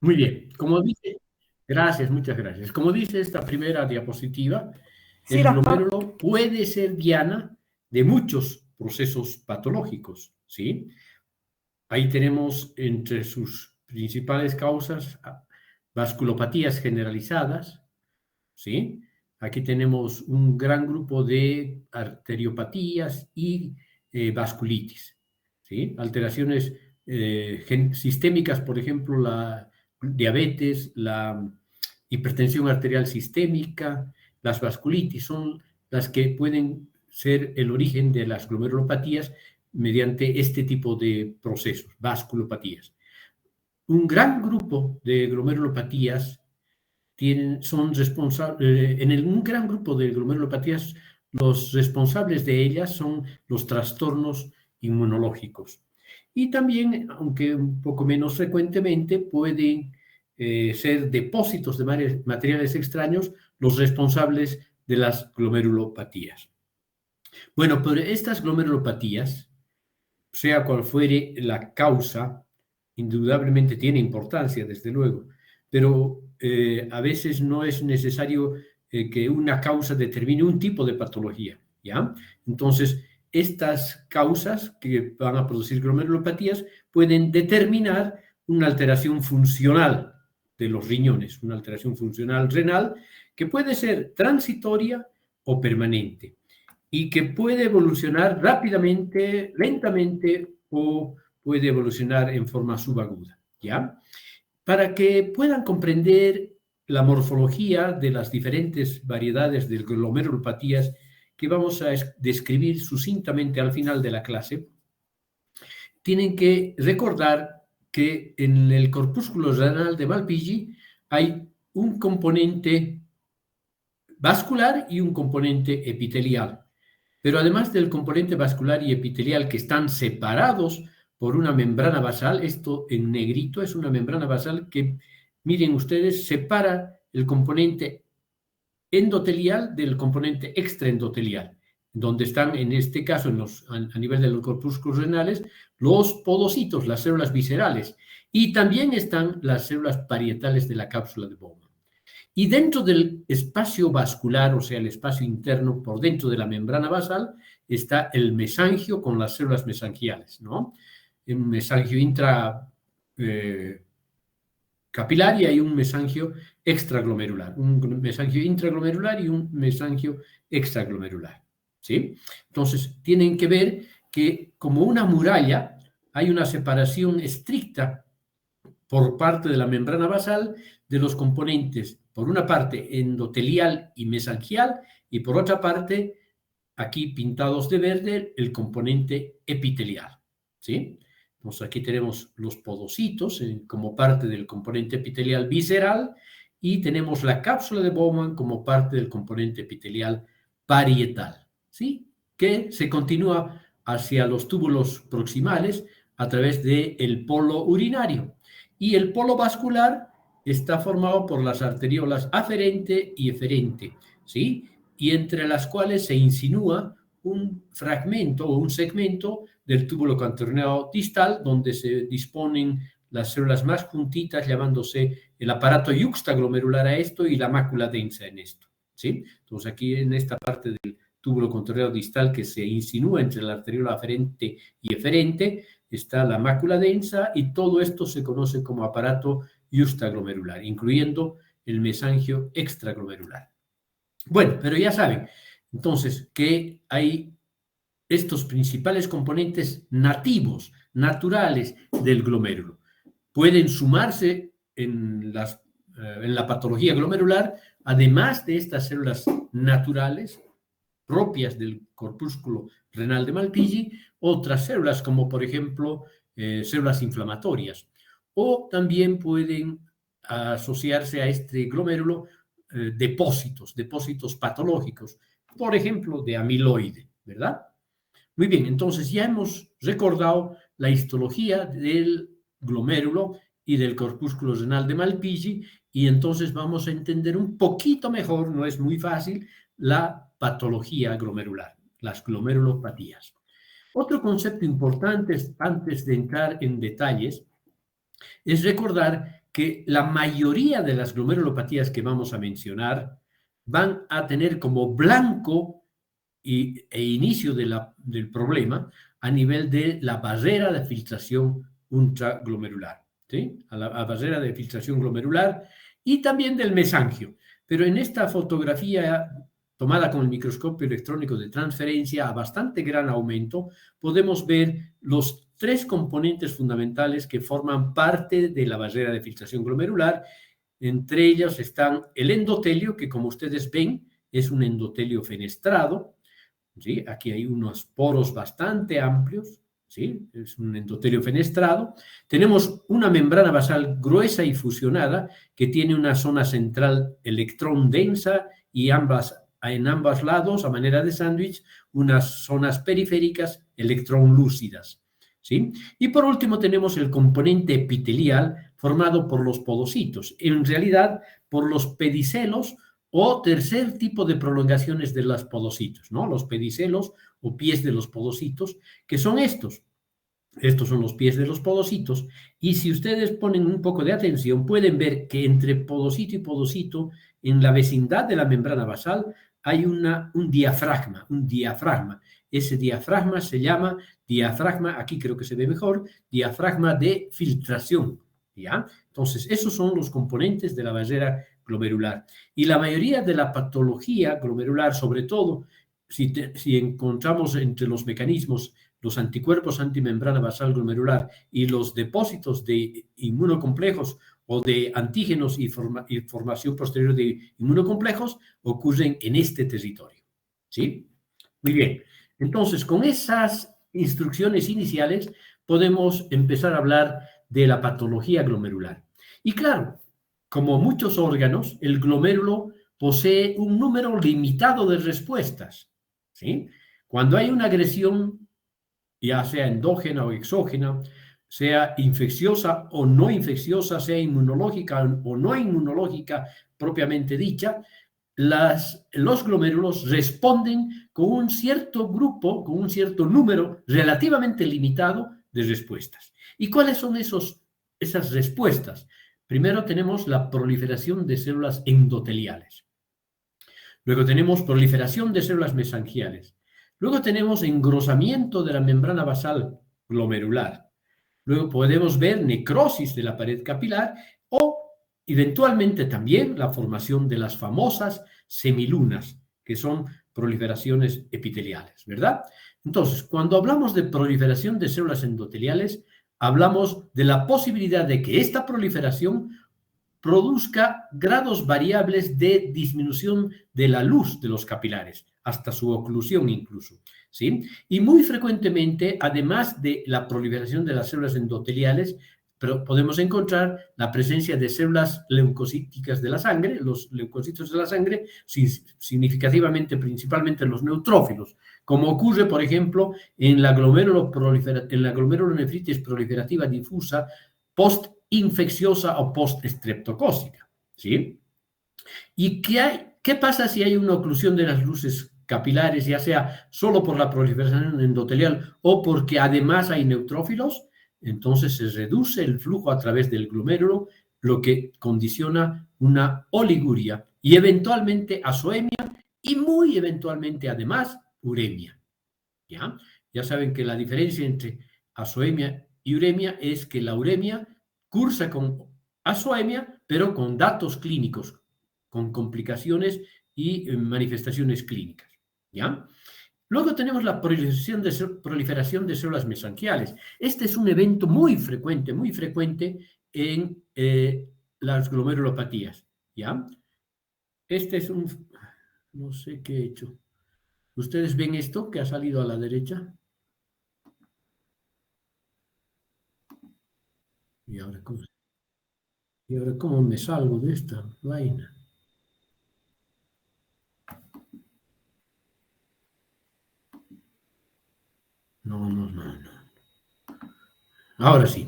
Muy bien. Gracias, muchas gracias. Como dice esta primera diapositiva, Sí, el doctor. glomérulo puede ser diana de muchos procesos patológicos, ¿sí? Ahí tenemos entre sus principales causas vasculopatías generalizadas, ¿sí? Aquí tenemos un gran grupo de arteriopatías y vasculitis, ¿sí? Alteraciones sistémicas, por ejemplo, la diabetes, la hipertensión arterial sistémica, las vasculitis son las que pueden ser el origen de las glomerulopatías mediante este tipo de procesos, vasculopatías. Un gran grupo de glomerulopatías son responsables, un gran grupo de glomerulopatías, los responsables de ellas son los trastornos inmunológicos. Y también, aunque un poco menos frecuentemente, pueden ser depósitos de materiales extraños los responsables de las glomerulopatías. Bueno, pero estas glomerulopatías, sea cual fuere la causa, indudablemente tiene importancia, desde luego, pero a veces no es necesario que una causa determine un tipo de patología, ¿ya? Entonces, estas causas que van a producir glomerulopatías pueden determinar una alteración funcional de los riñones, una alteración funcional renal que puede ser transitoria o permanente y que puede evolucionar rápidamente, lentamente o puede evolucionar en forma subaguda, ¿ya? Para que puedan comprender la morfología de las diferentes variedades de glomerulopatías que vamos a describir sucintamente al final de la clase, tienen que recordar que en el corpúsculo renal de Malpighi hay un componente vascular y un componente epitelial. Pero además del componente vascular y epitelial que están separados por una membrana basal, esto en negrito es una membrana basal que, miren ustedes, separa el componente endotelial del componente extraendotelial, donde están, en este caso, a nivel de los corpúsculos renales, los podocitos, las células viscerales, y también están las células parietales de la cápsula de Bowman. Y dentro del espacio vascular, o sea, el espacio interno por dentro de la membrana basal, está el mesangio con las células mesangiales, ¿no? Un mesangio capilar y hay un mesangio extraglomerular, un mesangio intraglomerular y un mesangio extraglomerular, ¿sí? Entonces, tienen que ver que como una muralla hay una separación estricta por parte de la membrana basal de los componentes, por una parte endotelial y mesangial, y por otra parte, aquí pintados de verde, el componente epitelial, ¿sí? Entonces aquí tenemos los podocitos como parte del componente epitelial visceral y tenemos la cápsula de Bowman como parte del componente epitelial parietal, ¿sí? Que se continúa hacia los túbulos proximales a través del polo urinario. Y el polo vascular está formado por las arteriolas aferente y eferente, ¿sí? Y entre las cuales se insinúa un fragmento o un segmento del túbulo contorneado distal donde se disponen las células más juntitas, llamándose el aparato yuxtaglomerular a esto y la mácula densa en esto, ¿sí? Entonces aquí en esta parte del túbulo contorneado distal que se insinúa entre la arteriola aferente y eferente está la mácula densa y todo esto se conoce como aparato yuxtaglomerular, incluyendo el mesangio extraglomerular. Bueno, pero ya saben, entonces, que hay estos principales componentes nativos, naturales del glomérulo. Pueden sumarse en la patología glomerular, además de estas células naturales propias del corpúsculo renal de Malpighi, otras células como por ejemplo células inflamatorias, o también pueden asociarse a este glomérulo depósitos patológicos, por ejemplo de amiloide, ¿verdad? Muy bien, entonces ya hemos recordado la histología del glomérulo y del corpúsculo renal de Malpighi y entonces vamos a entender un poquito mejor, no es muy fácil, la patología glomerular, las glomerulopatías. Otro concepto importante antes de entrar en detalles es recordar que la mayoría de las glomerulopatías que vamos a mencionar van a tener como blanco e inicio del problema a nivel de la barrera de filtración ultraglomerular, ¿sí? A la barrera de filtración glomerular y también del mesangio. Pero en esta fotografía tomada con el microscopio electrónico de transferencia a bastante gran aumento, podemos ver los tres componentes fundamentales que forman parte de la barrera de filtración glomerular. Entre ellos están el endotelio, que como ustedes ven es un endotelio fenestrado, ¿sí? Aquí hay unos poros bastante amplios, ¿sí? Es un endotelio fenestrado. Tenemos una membrana basal gruesa y fusionada que tiene una zona central electrón densa y en ambos lados, a manera de sándwich, unas zonas periféricas electrón lúcidas, ¿sí? Y por último tenemos el componente epitelial formado por los podocitos, en realidad por los pedicelos o tercer tipo de prolongaciones de los podocitos, ¿no? Los pedicelos o pies de los podocitos, que son estos. Estos son los pies de los podocitos. Y si ustedes ponen un poco de atención, pueden ver que entre podocito y podocito, en la vecindad de la membrana basal, hay un diafragma, un diafragma. Ese diafragma se llama diafragma, aquí creo que se ve mejor, diafragma de filtración, ¿ya? Entonces, esos son los componentes de la barrera glomerular. Y la mayoría de la patología glomerular, sobre todo, si encontramos entre los mecanismos los anticuerpos antimembrana basal glomerular y los depósitos de inmunocomplejos o de antígenos y formación posterior de inmunocomplejos, ocurren en este territorio, ¿sí? Muy bien. Entonces, con esas instrucciones iniciales, podemos empezar a hablar de la patología glomerular. Y claro, como muchos órganos, el glomérulo posee un número limitado de respuestas, ¿sí? Cuando hay una agresión, ya sea endógena o exógena, sea infecciosa o no infecciosa, sea inmunológica o no inmunológica propiamente dicha, los glomérulos responden con un cierto grupo, con un cierto número relativamente limitado de respuestas. ¿Y cuáles son esas respuestas? Primero tenemos la proliferación de células endoteliales. Luego tenemos proliferación de células mesangiales. Luego tenemos engrosamiento de la membrana basal glomerular. Luego podemos ver necrosis de la pared capilar o eventualmente también la formación de las famosas semilunas, que son proliferaciones epiteliales, ¿verdad? Entonces, cuando hablamos de proliferación de células endoteliales, hablamos de la posibilidad de que esta proliferación produzca grados variables de disminución de la luz de los capilares, hasta su oclusión incluso, ¿sí? Y muy frecuentemente, además de la proliferación de las células endoteliales, pero podemos encontrar la presencia de células leucocíticas de la sangre, los leucocitos de la sangre, significativamente, principalmente los neutrófilos, como ocurre, por ejemplo, en la glomerulonefritis proliferativa difusa post-infecciosa o post-estreptocócica, ¿sí? ¿Y qué pasa si hay una oclusión de las luces capilares, ya sea solo por la proliferación endotelial o porque además hay neutrófilos? Entonces se reduce el flujo a través del glomérulo, lo que condiciona una oliguria y eventualmente azoemia y muy eventualmente además uremia, ¿ya? Ya saben que la diferencia entre azoemia y uremia es que la uremia cursa con azoemia, pero con datos clínicos, con complicaciones y manifestaciones clínicas, ¿ya? Luego tenemos la proliferación de células mesangiales. Este es un evento muy frecuente en las glomerulopatías, ¿ya? Este es no sé qué he hecho. ¿Ustedes ven esto que ha salido a la derecha? ¿Y ahora cómo me salgo de esta vaina? No. Ahora sí.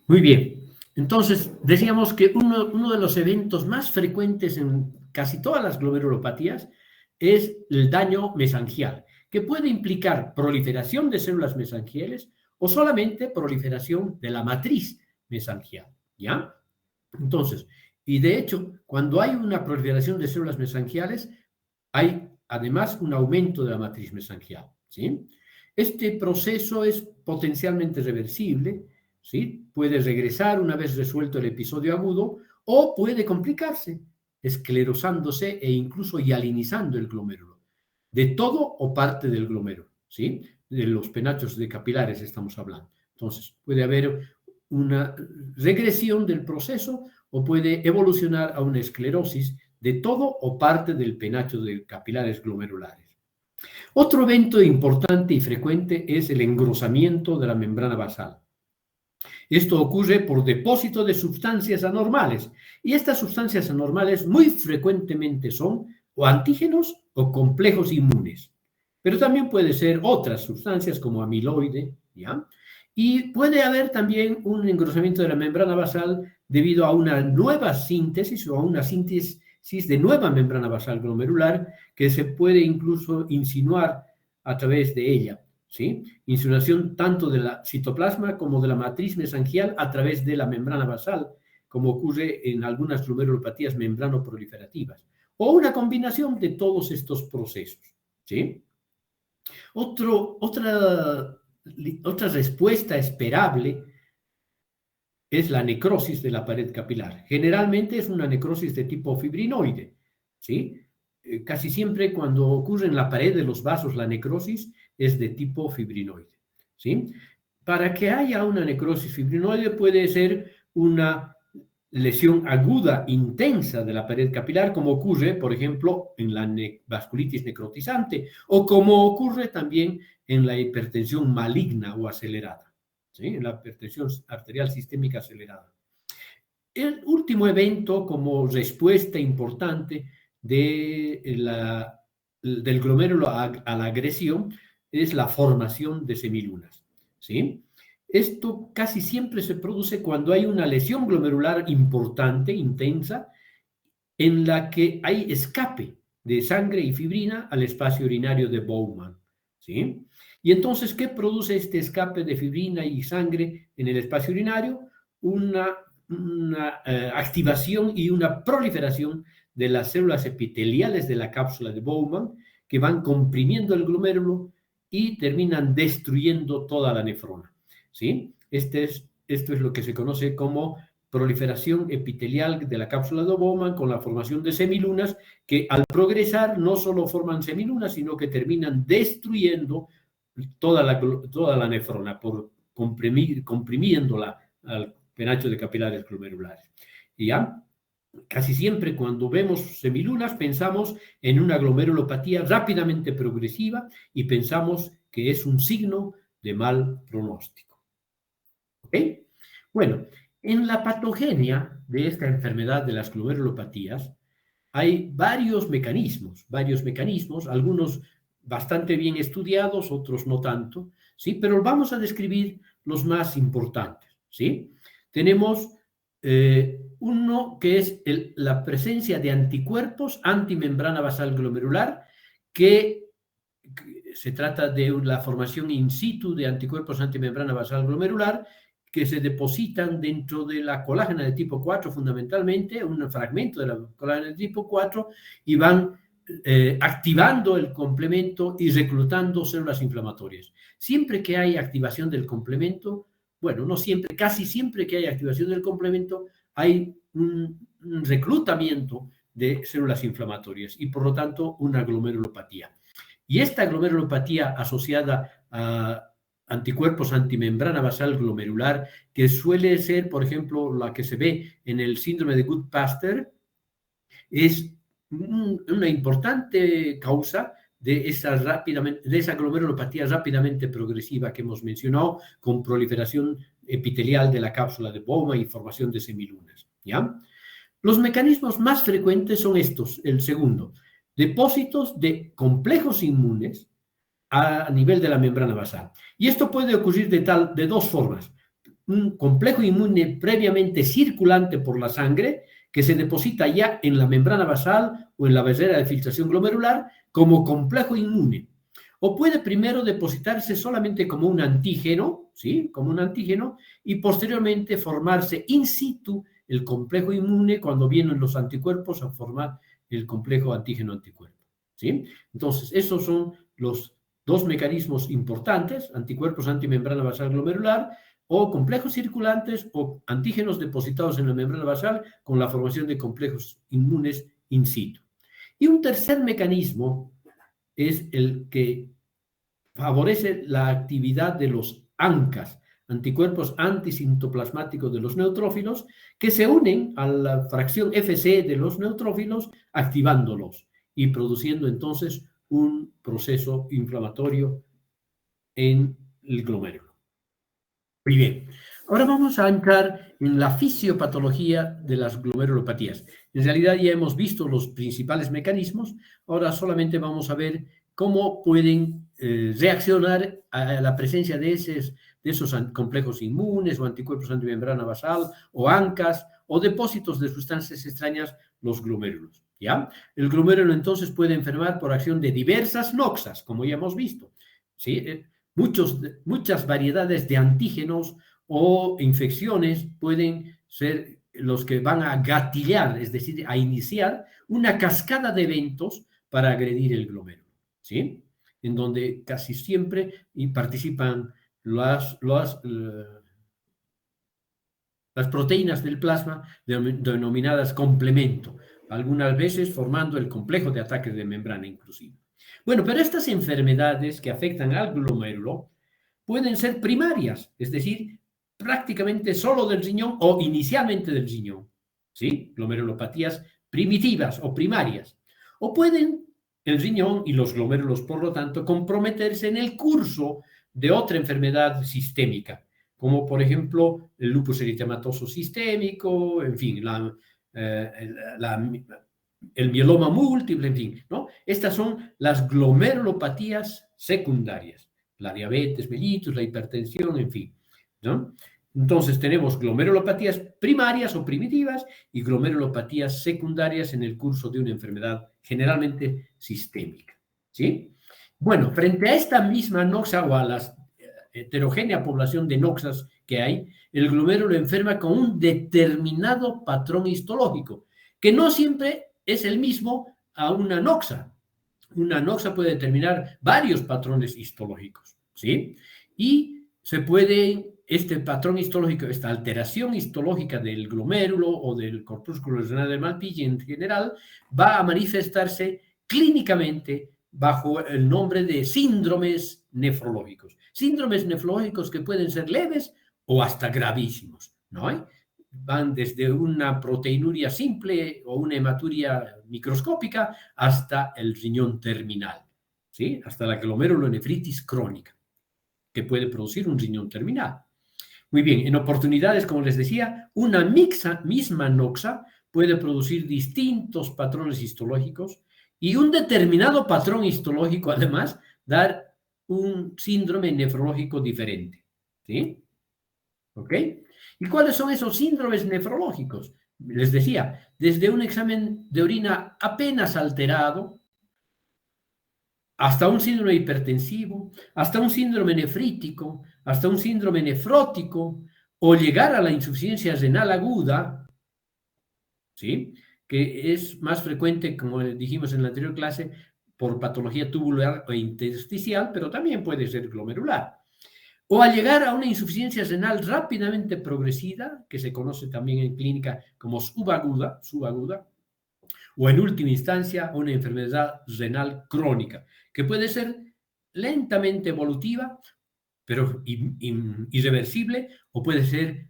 Muy bien. Entonces, decíamos que uno de los eventos más frecuentes en casi todas las glomerulopatías es el daño mesangial, que puede implicar proliferación de células mesangiales o solamente proliferación de la matriz mesangial, ¿ya? Entonces, y de hecho, cuando hay una proliferación de células mesangiales, hay además un aumento de la matriz mesangial, ¿sí? Este proceso es potencialmente reversible, ¿sí? Puede regresar una vez resuelto el episodio agudo o puede complicarse, esclerosándose e incluso hialinizando el glomérulo, de todo o parte del glomérulo, ¿sí? De los penachos de capilares estamos hablando. Entonces, puede haber una regresión del proceso o puede evolucionar a una esclerosis de todo o parte del penacho de capilares glomerulares. Otro evento importante y frecuente es el engrosamiento de la membrana basal. Esto ocurre por depósito de sustancias anormales y estas sustancias anormales muy frecuentemente son o antígenos o complejos inmunes, pero también puede ser otras sustancias como amiloide, ¿ya? Y puede haber también un engrosamiento de la membrana basal debido a una nueva síntesis o a una síntesis de nueva membrana basal glomerular que se puede incluso insinuar a través de ella, ¿sí? Insinuación tanto de la citoplasma como de la matriz mesangial a través de la membrana basal, como ocurre en algunas glomerulopatías membranoproliferativas, o una combinación de todos estos procesos, ¿sí? Otra respuesta esperable es la necrosis de la pared capilar. Generalmente es una necrosis de tipo fibrinoide, ¿sí? Casi siempre cuando ocurre en la pared de los vasos la necrosis es de tipo fibrinoide, ¿sí? Para que haya una necrosis fibrinoide puede ser una lesión aguda intensa de la pared capilar, como ocurre, por ejemplo, en la vasculitis necrotizante o como ocurre también en la hipertensión maligna o acelerada, ¿sí? En la hipertensión arterial sistémica acelerada. El último evento como respuesta importante del glomérulo a la agresión es la formación de semilunas, ¿sí? Esto casi siempre se produce cuando hay una lesión glomerular importante, intensa, en la que hay escape de sangre y fibrina al espacio urinario de Bowman, ¿sí? Y entonces, ¿qué produce este escape de fibrina y sangre en el espacio urinario? Una activación y una proliferación de las células epiteliales de la cápsula de Bowman que van comprimiendo el glomérulo y terminan destruyendo toda la nefrona, ¿sí? Esto es lo que se conoce como proliferación epitelial de la cápsula de Bowman con la formación de semilunas que al progresar no solo forman semilunas, sino que terminan destruyendo toda la nefrona por comprimiéndola al penacho de capilares glomerulares. Y ya, casi siempre cuando vemos semilunas pensamos en una glomerulopatía rápidamente progresiva y pensamos que es un signo de mal pronóstico. ¿Ok? Bueno, en la patogenia de esta enfermedad de las glomerulopatías hay varios mecanismos, algunos bastante bien estudiados, otros no tanto, ¿sí? Pero vamos a describir los más importantes, ¿sí? Tenemos uno que es la presencia de anticuerpos antimembrana basal glomerular, que se trata de la formación in situ de anticuerpos antimembrana basal glomerular que se depositan dentro de la colágena de tipo 4 fundamentalmente, un fragmento de la colágena de tipo 4 y van activando el complemento y reclutando células inflamatorias. Siempre que hay activación del complemento, bueno, no siempre, casi siempre que hay activación del complemento, hay un reclutamiento de células inflamatorias y por lo tanto una glomerulopatía. Y esta glomerulopatía asociada a anticuerpos antimembrana basal glomerular, que suele ser, por ejemplo, la que se ve en el síndrome de Goodpaster, es una importante causa de esa glomerulopatía rápidamente progresiva que hemos mencionado, con proliferación epitelial de la cápsula de Bowman y formación de semilunas, ¿ya? Los mecanismos más frecuentes son estos, el segundo, depósitos de complejos inmunes a nivel de la membrana basal. Y esto puede ocurrir de dos formas. Un complejo inmune previamente circulante por la sangre que se deposita ya en la membrana basal o en la barrera de filtración glomerular como complejo inmune. O puede primero depositarse solamente como un antígeno, ¿sí? Como un antígeno, y posteriormente formarse in situ el complejo inmune cuando vienen los anticuerpos a formar el complejo antígeno-anticuerpo, ¿sí? Entonces, esos son los dos mecanismos importantes: anticuerpos antimembrana basal glomerular, o complejos circulantes o antígenos depositados en la membrana basal con la formación de complejos inmunes in situ. Y un tercer mecanismo es el que favorece la actividad de los ANCAS, anticuerpos anticitoplasmáticos de los neutrófilos, que se unen a la fracción Fc de los neutrófilos, activándolos y produciendo entonces un proceso inflamatorio en el glomérulo. Muy bien, ahora vamos a entrar en la fisiopatología de las glomerulopatías. En realidad ya hemos visto los principales mecanismos, ahora solamente vamos a ver cómo pueden reaccionar a la presencia de esos complejos inmunes o anticuerpos antimembrana basal o ANCAS o depósitos de sustancias extrañas, los glomérulos, ¿ya? El glomérulo entonces puede enfermar por acción de diversas noxas, como ya hemos visto, ¿sí? Muchas variedades de antígenos o infecciones pueden ser los que van a gatillar, es decir, a iniciar una cascada de eventos para agredir el glomérulo, ¿sí? En donde casi siempre participan las proteínas del plasma denominadas complemento, algunas veces formando el complejo de ataque de membrana inclusive. Bueno, pero estas enfermedades que afectan al glomérulo pueden ser primarias, es decir, prácticamente solo del riñón o inicialmente del riñón, ¿sí? Glomerulopatías primitivas o primarias. O pueden el riñón y los glomérulos, por lo tanto, comprometerse en el curso de otra enfermedad sistémica, como por ejemplo el lupus eritematoso sistémico, en fin, el mieloma múltiple, en fin, ¿no? Estas son las glomerulopatías secundarias, la diabetes mellitus, la hipertensión, en fin, ¿no? Entonces tenemos glomerulopatías primarias o primitivas y glomerulopatías secundarias en el curso de una enfermedad generalmente sistémica, ¿sí? Bueno, frente a esta misma noxa o a la heterogénea población de noxas que hay, el glomérulo enferma con un determinado patrón histológico, que no siempre es el mismo a una noxa. Una noxa puede determinar varios patrones histológicos, ¿sí? Y se puede, este patrón histológico, esta alteración histológica del glomérulo o del corpúsculo renal del Malpighi en general, va a manifestarse clínicamente bajo el nombre de síndromes nefrológicos. Síndromes nefrológicos que pueden ser leves o hasta gravísimos, ¿no? Van desde una proteinuria simple o una hematuria microscópica hasta el riñón terminal, ¿sí? Hasta la glomerulonefritis crónica, que puede producir un riñón terminal. Muy bien, en oportunidades, como les decía, una misma noxa puede producir distintos patrones histológicos y un determinado patrón histológico, además, dar un síndrome nefrológico diferente, ¿sí? ¿Ok? ¿Y cuáles son esos síndromes nefrológicos? Les decía, desde un examen de orina apenas alterado, hasta un síndrome hipertensivo, hasta un síndrome nefrítico, hasta un síndrome nefrótico, o llegar a la insuficiencia renal aguda, ¿sí? Que es más frecuente, como dijimos en la anterior clase, por patología tubular o intersticial, pero también puede ser glomerular. O a llegar a una insuficiencia renal rápidamente progresiva, que se conoce también en clínica como subaguda, o en última instancia una enfermedad renal crónica, que puede ser lentamente evolutiva, pero irreversible, o puede ser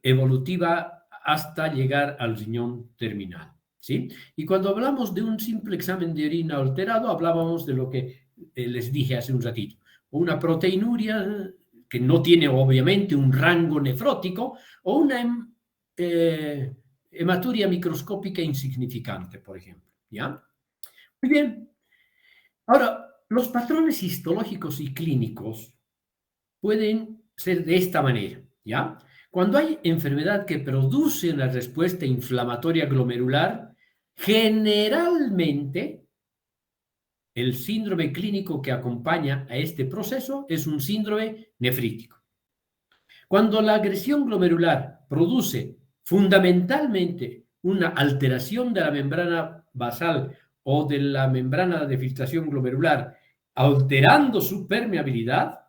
evolutiva hasta llegar al riñón terminal, ¿sí? Y cuando hablamos de un simple examen de orina alterado, hablábamos de lo que les dije hace un ratito, una proteinuria que no tiene obviamente un rango nefrótico, o una hematuria microscópica insignificante, por ejemplo, ¿ya? Muy bien. Ahora, los patrones histológicos y clínicos pueden ser de esta manera, ¿ya? Cuando hay enfermedad que produce una respuesta inflamatoria glomerular, generalmente el síndrome clínico que acompaña a este proceso es un síndrome nefrítico. Cuando la agresión glomerular produce fundamentalmente una alteración de la membrana basal o de la membrana de filtración glomerular, alterando su permeabilidad,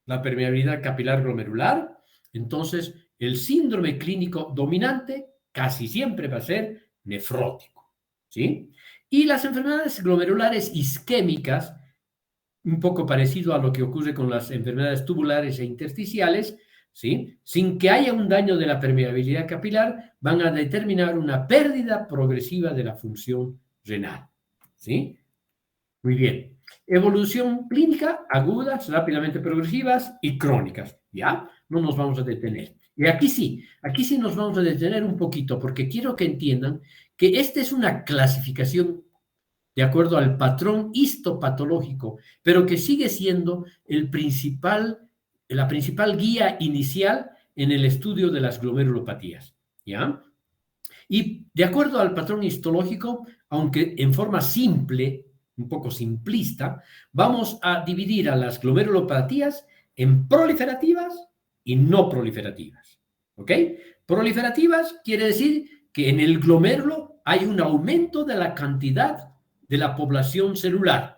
la permeabilidad capilar glomerular, entonces el síndrome clínico dominante casi siempre va a ser nefrótico, ¿sí? Y las enfermedades glomerulares isquémicas, un poco parecido a lo que ocurre con las enfermedades tubulares e intersticiales, ¿sí? Sin que haya un daño de la permeabilidad capilar, van a determinar una pérdida progresiva de la función renal, ¿sí? Muy bien. Evolución clínica, agudas, rápidamente progresivas y crónicas, ¿ya? No nos vamos a detener. Y aquí sí nos vamos a detener un poquito, porque quiero que entiendan que esta es una clasificación de acuerdo al patrón histopatológico, pero que sigue siendo la principal guía inicial en el estudio de las glomerulopatías, ¿ya? Y de acuerdo al patrón histológico, aunque en forma simple, un poco simplista, vamos a dividir a las glomerulopatías en proliferativas y no proliferativas, ¿ok? Proliferativas quiere decir que en el glomérulo hay un aumento de la cantidad de la población celular.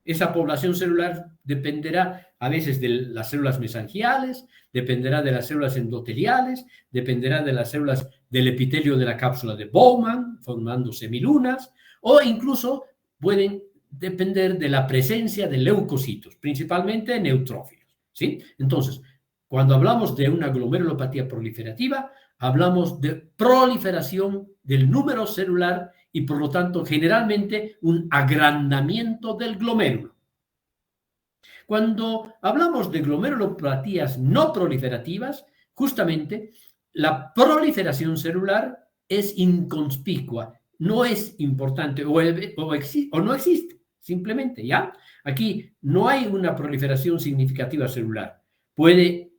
Esa población celular dependerá a veces de las células mesangiales, dependerá de las células endoteliales, dependerá de las células del epitelio de la cápsula de Bowman, formando semilunas, o incluso pueden depender de la presencia de leucocitos, principalmente neutrófilos, ¿sí? Entonces, cuando hablamos de una glomerulopatía proliferativa, hablamos de proliferación del número celular y por lo tanto generalmente un agrandamiento del glomérulo. Cuando hablamos de glomerulopatías no proliferativas, justamente la proliferación celular es inconspicua, no es importante o no existe, simplemente, ¿ya? Aquí no hay una proliferación significativa celular. Puede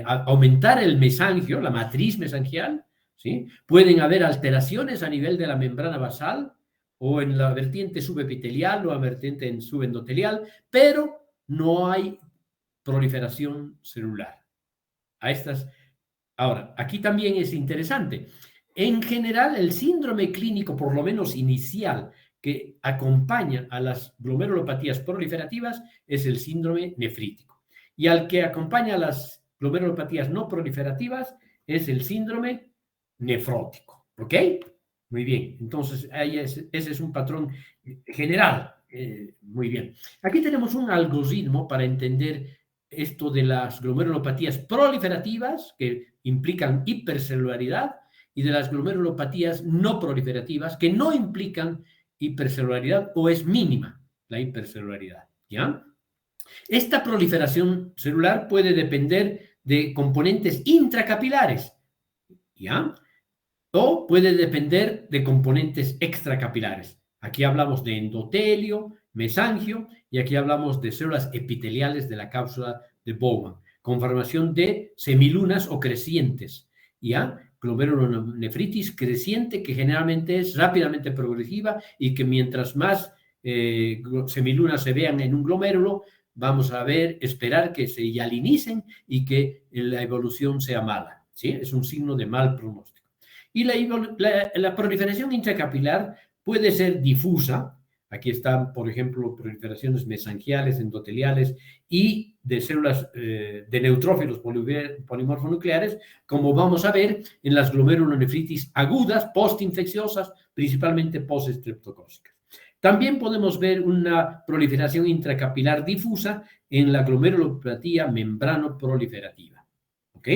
aumentar el mesangio, la matriz mesangial, ¿sí? Pueden haber alteraciones a nivel de la membrana basal o en la vertiente subepitelial o la vertiente subendotelial, pero no hay proliferación celular. Ahora, aquí también es interesante. En general, el síndrome clínico, por lo menos inicial, que acompaña a las glomerulopatías proliferativas es el síndrome nefrítico. Y al que acompaña a las glomerulopatías no proliferativas es el síndrome nefrótico. ¿Ok? Muy bien. Entonces, ese es un patrón general. Muy bien. Aquí tenemos un algoritmo para entender esto de las glomerulopatías proliferativas, que implican hipercelularidad, y de las glomerulopatías no proliferativas, que no implican hipercelularidad o es mínima la hipercelularidad, ¿ya? Esta proliferación celular puede depender de componentes intracapilares, ¿ya? O puede depender de componentes extracapilares. Aquí hablamos de endotelio, mesangio, y aquí hablamos de células epiteliales de la cápsula de Bowman, con formación de semilunas o crecientes, ¿ya? Glomerulonefritis creciente, que generalmente es rápidamente progresiva y que mientras más semilunas se vean en un glomérulo, vamos a esperar que se hialinicen y que la evolución sea mala, ¿sí? Es un signo de mal pronóstico. Y la proliferación intracapilar puede ser difusa. Aquí están, por ejemplo, proliferaciones mesangiales, endoteliales y de células de neutrófilos polimorfonucleares, como vamos a ver en las glomerulonefritis agudas, postinfecciosas, principalmente postestreptocócicas. También podemos ver una proliferación intracapilar difusa en la glomerulopatía membranoproliferativa. ¿Ok?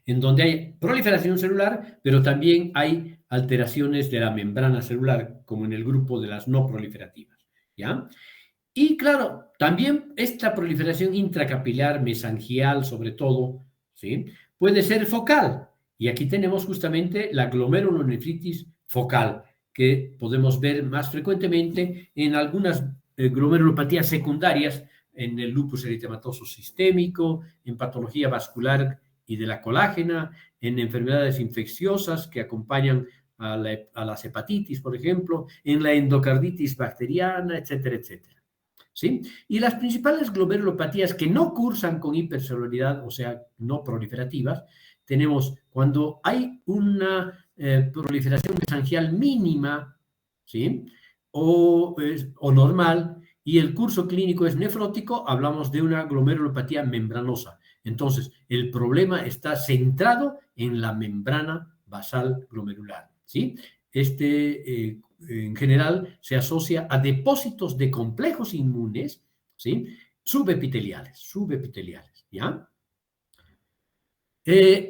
En donde hay proliferación celular, pero también hay alteraciones de la membrana celular, como en el grupo de las no proliferativas, ¿ya? Y claro, también esta proliferación intracapilar, mesangial sobre todo, ¿sí? Puede ser focal. Y aquí tenemos justamente la glomerulonefritis focal, que podemos ver más frecuentemente en algunas glomerulopatías secundarias, en el lupus eritematoso sistémico, en patología vascular y de la colágena, en enfermedades infecciosas que acompañan a las hepatitis, por ejemplo, en la endocarditis bacteriana, etcétera, etcétera. ¿Sí? Y las principales glomerulopatías que no cursan con hipercelularidad, o sea, no proliferativas, tenemos cuando hay una proliferación mesangial mínima, ¿sí? O normal, y el curso clínico es nefrótico, hablamos de una glomerulopatía membranosa. Entonces, el problema está centrado en la membrana basal glomerular, ¿sí? En general, se asocia a depósitos de complejos inmunes, ¿sí? Subepiteliales, ¿ya?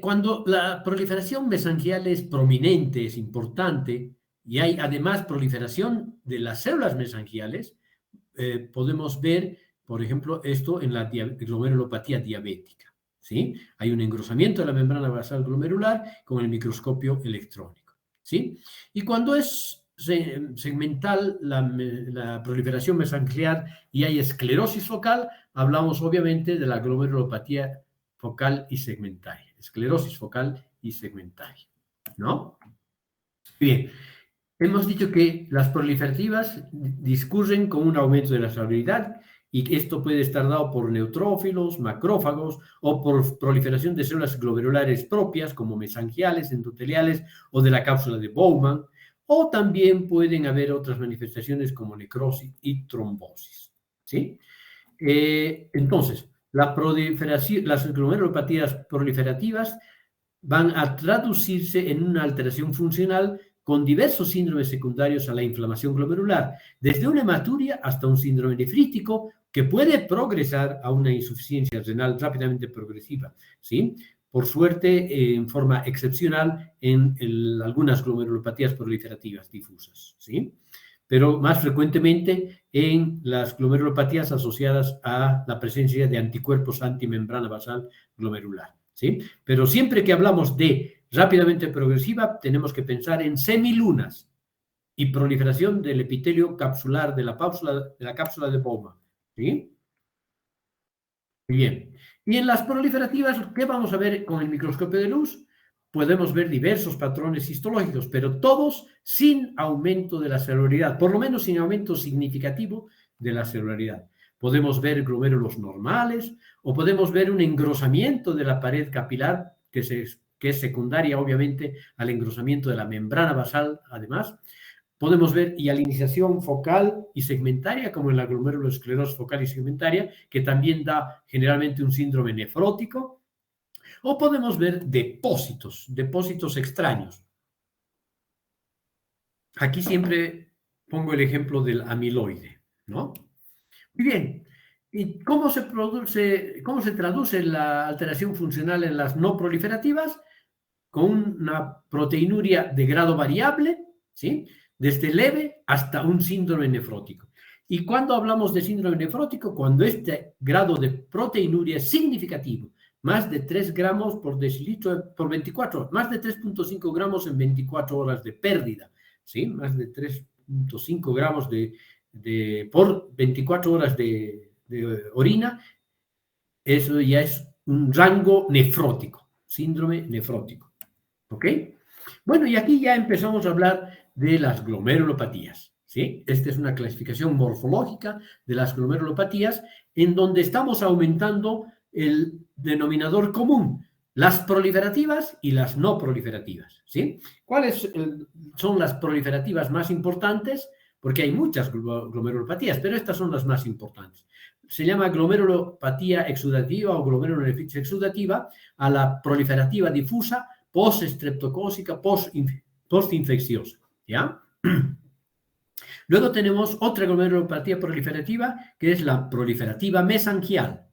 Cuando la proliferación mesangial es prominente, es importante, y hay además proliferación de las células mesangiales, podemos ver, por ejemplo, esto en la glomerulopatía diabética, ¿sí? Hay un engrosamiento de la membrana basal glomerular con el microscopio electrónico, ¿sí? Y cuando es segmental la proliferación mesangial y hay esclerosis focal, hablamos obviamente de la glomerulopatía focal y segmentaria, esclerosis focal y segmentaria, ¿no? Bien, hemos dicho que las proliferativas discurren con un aumento de la solubilidad y que esto puede estar dado por neutrófilos, macrófagos o por proliferación de células glomerulares propias como mesangiales, endoteliales o de la cápsula de Bowman, o también pueden haber otras manifestaciones como necrosis y trombosis, ¿sí? Entonces, las glomerulopatías proliferativas van a traducirse en una alteración funcional con diversos síndromes secundarios a la inflamación glomerular, desde una hematuria hasta un síndrome nefrítico que puede progresar a una insuficiencia renal rápidamente progresiva, ¿sí? Por suerte, en forma excepcional en algunas glomerulopatías proliferativas difusas, ¿sí? Pero más frecuentemente en las glomerulopatías asociadas a la presencia de anticuerpos antimembrana basal glomerular, ¿sí? Pero siempre que hablamos de rápidamente progresiva, tenemos que pensar en semilunas y proliferación del epitelio capsular de la cápsula de Bowman, ¿sí? Bien. Y en las proliferativas, ¿qué vamos a ver con el microscopio de luz? Podemos ver diversos patrones histológicos, pero todos sin aumento de la celularidad, por lo menos sin aumento significativo de la celularidad. Podemos ver glomérulos normales o podemos ver un engrosamiento de la pared capilar, que es secundaria, obviamente, al engrosamiento de la membrana basal, además. Podemos ver hialinización focal y segmentaria, como en la glomerulosclerosis focal y segmentaria, que también da generalmente un síndrome nefrótico. O podemos ver depósitos extraños. Aquí siempre pongo el ejemplo del amiloide, ¿no? Muy bien. ¿Y cómo se traduce la alteración funcional en las no proliferativas? Con una proteinuria de grado variable, ¿sí? Desde leve hasta un síndrome nefrótico. ¿Y cuando hablamos de síndrome nefrótico? Cuando este grado de proteinuria es significativo, más de 3 gramos por decilitro por 24 horas, más de 3.5 gramos en 24 horas de pérdida, ¿sí? Más de 3.5 gramos por 24 horas de orina, eso ya es un rango nefrótico, síndrome nefrótico. ¿Ok? Bueno, y aquí ya empezamos a hablar de las glomerulopatías, ¿sí? Esta es una clasificación morfológica de las glomerulopatías en donde estamos aumentando el denominador común, las proliferativas y las no proliferativas, ¿sí? ¿Cuáles son las proliferativas más importantes? Porque hay muchas glomerulopatías, pero estas son las más importantes. Se llama glomerulopatía exudativa o glomerulonefritis exudativa a la proliferativa difusa post-estreptocócica, post-infecciosa, ¿ya? Luego tenemos otra glomerulopatía proliferativa, que es la proliferativa mesangial.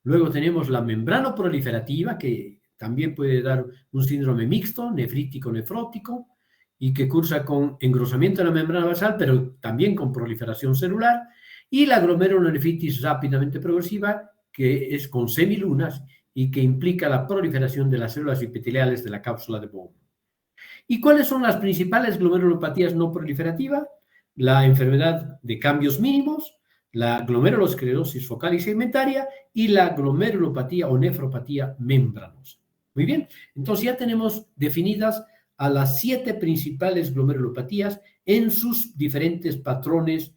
Luego tenemos la membranoproliferativa, que también puede dar un síndrome mixto, nefrítico-nefrótico, y que cursa con engrosamiento de la membrana basal, pero también con proliferación celular. Y la glomerulonefritis rápidamente progresiva, que es con semilunas, y que implica la proliferación de las células epiteliales de la cápsula de Bowman. ¿Y cuáles son las principales glomerulopatías no proliferativas? La enfermedad de cambios mínimos, la glomerulosclerosis focal y segmentaria y la glomerulopatía o nefropatía membranosa. Muy bien, entonces ya tenemos definidas a las 7 principales glomerulopatías en sus diferentes patrones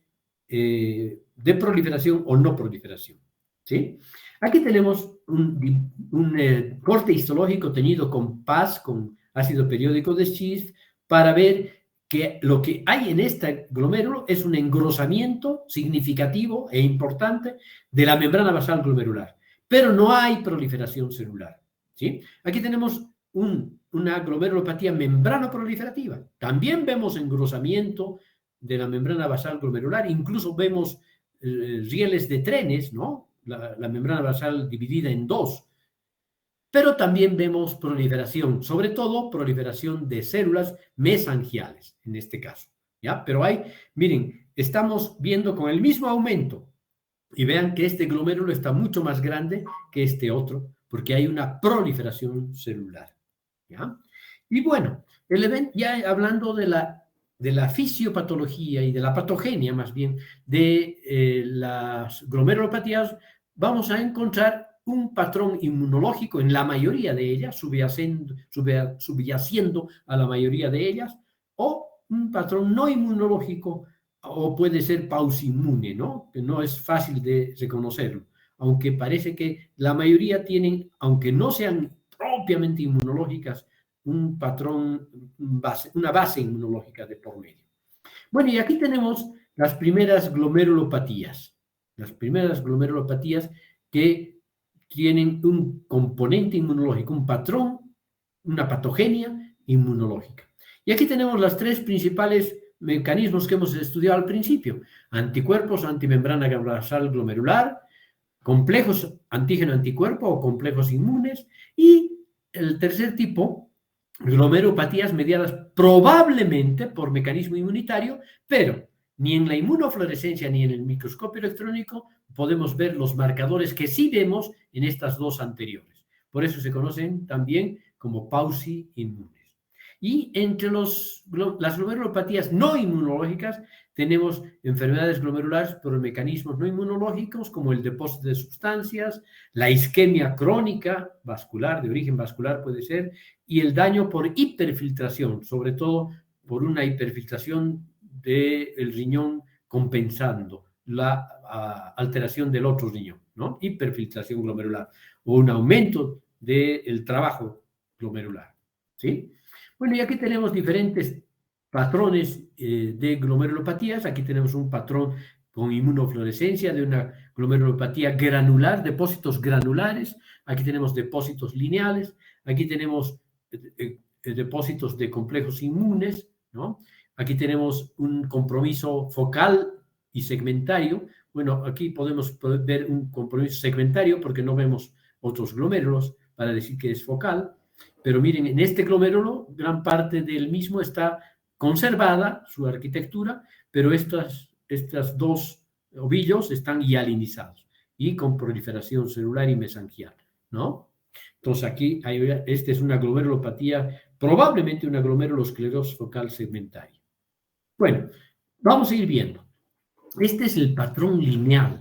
de proliferación o no proliferación. ¿sí? Aquí tenemos un corte histológico teñido con PAS, con ácido periódico de Schiff, para ver que lo que hay en este glomérulo es un engrosamiento significativo e importante de la membrana basal glomerular, pero no hay proliferación celular, ¿sí? Aquí tenemos una glomerulopatía membranoproliferativa. También vemos engrosamiento de la membrana basal glomerular, incluso vemos rieles de trenes, ¿no? La membrana basal dividida en dos. Pero también vemos proliferación, sobre todo proliferación de células mesangiales, en este caso, ¿ya? Pero miren, estamos viendo con el mismo aumento, y vean que este glomérulo está mucho más grande que este otro, porque hay una proliferación celular, ¿ya? Y bueno, ya hablando de la fisiopatología y de la patogenia, más bien, de las glomerulopatías, vamos a encontrar un patrón inmunológico en la mayoría de ellas, subyaciendo a la mayoría de ellas, o un patrón no inmunológico, o puede ser pausinmune, ¿no? Que no es fácil de reconocerlo, aunque parece que la mayoría tienen, aunque no sean propiamente inmunológicas, un patrón, una base inmunológica de por medio. Bueno, y aquí tenemos las primeras glomerulopatías. Las primeras glomerulopatías que tienen un componente inmunológico, un patrón, una patogenia inmunológica. Y aquí tenemos las tres principales mecanismos que hemos estudiado al principio: anticuerpos, antimembrana basal glomerular, complejos antígeno-anticuerpo o complejos inmunes, y el tercer tipo, glomerulopatías mediadas probablemente por mecanismo inmunitario, pero ni en la inmunofluorescencia ni en el microscopio electrónico podemos ver los marcadores que sí vemos en estas dos anteriores. Por eso se conocen también como pausi-inmunes. Y entre las glomerulopatías no inmunológicas tenemos enfermedades glomerulares por mecanismos no inmunológicos, como el depósito de sustancias, la isquemia crónica vascular, de origen vascular puede ser, y el daño por hiperfiltración, sobre todo por una hiperfiltración del riñón compensando la alteración del otro riñón, ¿no? Hiperfiltración glomerular, o un aumento del trabajo glomerular, ¿sí? Bueno, y aquí tenemos diferentes patrones de glomerulopatías. Aquí tenemos un patrón con inmunofluorescencia de una glomerulopatía granular, depósitos granulares. Aquí tenemos depósitos lineales. Aquí tenemos depósitos de complejos inmunes, ¿no? Aquí tenemos un compromiso focal y segmentario. Bueno, aquí podemos ver un compromiso segmentario porque no vemos otros glomérulos para decir que es focal. Pero miren, en este glomérulo, gran parte del mismo está conservada, su arquitectura, pero estos dos ovillos están hialinizados y con proliferación celular y mesangial, ¿no? Entonces aquí, esta es una glomerulopatía, probablemente una glomerulosclerosis focal segmentaria. Bueno, vamos a ir viendo. Este es el patrón lineal.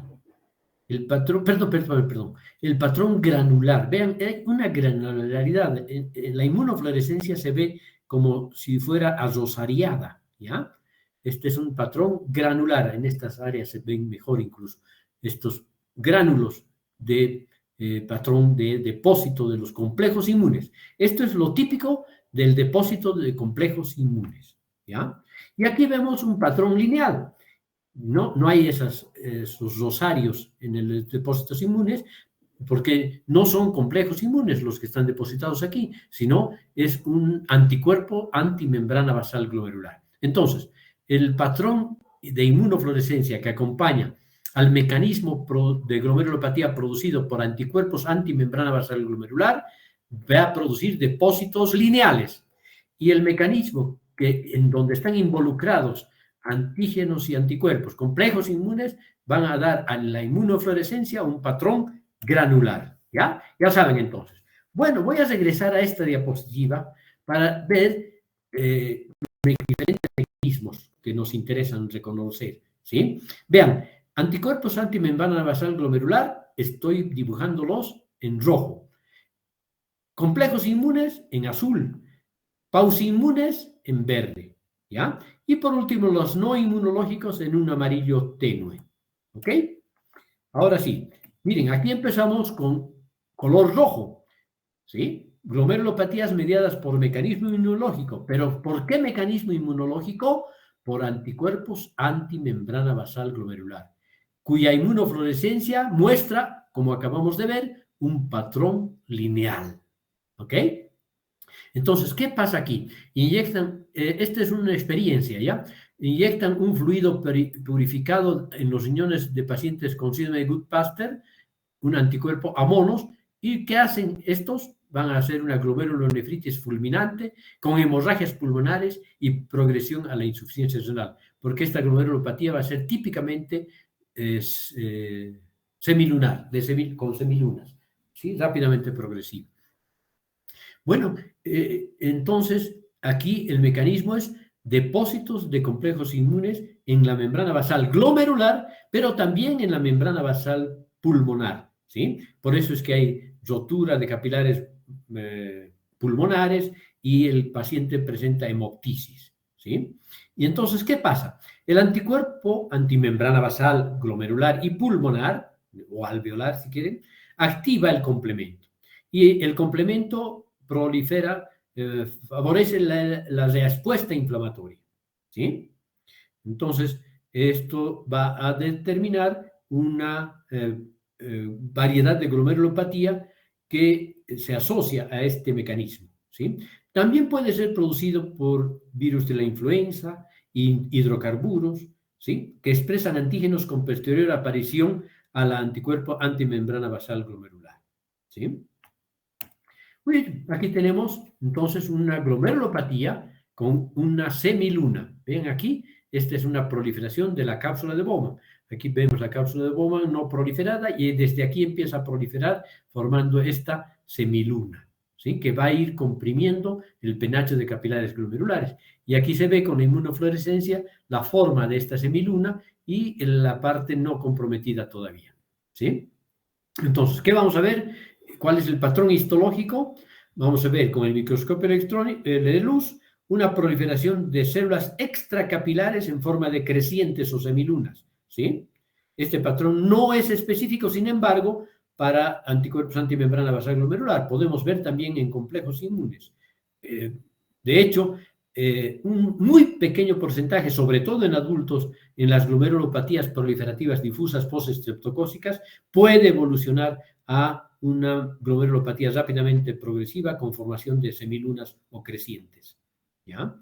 El patrón, perdón, el patrón granular. Vean, hay una granularidad. En la inmunofluorescencia se ve como si fuera arrosariada, ¿ya? Este es un patrón granular. En estas áreas se ven mejor incluso estos gránulos de patrón de depósito de los complejos inmunes. Esto es lo típico del depósito de complejos inmunes, ¿ya? Y aquí vemos un patrón lineal. No hay esos rosarios en los depósitos inmunes, porque no son complejos inmunes los que están depositados aquí, sino es un anticuerpo antimembrana basal glomerular. Entonces, el patrón de inmunofluorescencia que acompaña al mecanismo de glomerulopatía producido por anticuerpos antimembrana basal glomerular va a producir depósitos lineales. Y el mecanismo en donde están involucrados antígenos y anticuerpos, complejos inmunes, van a dar a la inmunofluorescencia un patrón granular, ¿ya? Ya saben entonces. Bueno, voy a regresar a esta diapositiva para ver diferentes mecanismos que nos interesan reconocer, ¿sí? Vean, anticuerpos antimembrana basal glomerular, estoy dibujándolos en rojo. Complejos inmunes en azul. Pausinmunes en verde, ¿ya? Y por último, los no inmunológicos en un amarillo tenue, ¿ok? Ahora sí, Miren, aquí empezamos con color rojo, ¿sí? Glomerulopatías mediadas por mecanismo inmunológico. ¿Pero por qué mecanismo inmunológico? Por anticuerpos antimembrana basal glomerular, cuya inmunofluorescencia muestra, como acabamos de ver, un patrón lineal. ¿Ok? Entonces, ¿qué pasa aquí? Inyectan, esta es una experiencia, ¿ya? Inyectan un fluido purificado en los riñones de pacientes con síndrome de Goodpaster, un anticuerpo a monos, y ¿qué hacen estos? Van a hacer una glomerulonefritis fulminante con hemorragias pulmonares y progresión a la insuficiencia renal, porque esta glomerulopatía va a ser típicamente semilunar, con semilunas, ¿sí? Rápidamente progresiva. Bueno, entonces aquí el mecanismo es depósitos de complejos inmunes en la membrana basal glomerular, pero también en la membrana basal pulmonar, ¿sí? Por eso es que hay rotura de capilares pulmonares y el paciente presenta hemoptisis, ¿sí? Y entonces, ¿qué pasa? El anticuerpo antimembrana basal glomerular y pulmonar, o alveolar si quieren, activa el complemento. Y el complemento prolifera, favorece la respuesta inflamatoria, ¿sí? Entonces, esto va a determinar una variedad de glomerulopatía que se asocia a este mecanismo, ¿sí? También puede ser producido por virus de la influenza, hidrocarburos, ¿sí? Que expresan antígenos con posterior aparición al anticuerpo antimembrana basal glomerular, ¿sí? Muy aquí tenemos entonces una glomerulopatía con una semiluna. Ven aquí, esta es una proliferación de la cápsula de Bowman. Aquí vemos la cápsula de Bowman no proliferada y desde aquí empieza a proliferar formando esta semiluna, ¿sí? Que va a ir comprimiendo el penacho de capilares glomerulares. Y aquí se ve con la inmunofluorescencia la forma de esta semiluna y la parte no comprometida todavía, ¿sí? Entonces, ¿qué vamos a ver? ¿Cuál es el patrón histológico? Vamos a ver con el microscopio de luz una proliferación de células extracapilares en forma de crecientes o semilunas, ¿sí? Este patrón no es específico, sin embargo, para anticuerpos antimembrana basal glomerular. Podemos ver también en complejos inmunes. De hecho, un muy pequeño porcentaje, sobre todo en adultos, en las glomerulopatías proliferativas difusas postestreptocócicas, puede evolucionar a una glomerulopatía rápidamente progresiva con formación de semilunas o crecientes, ¿ya?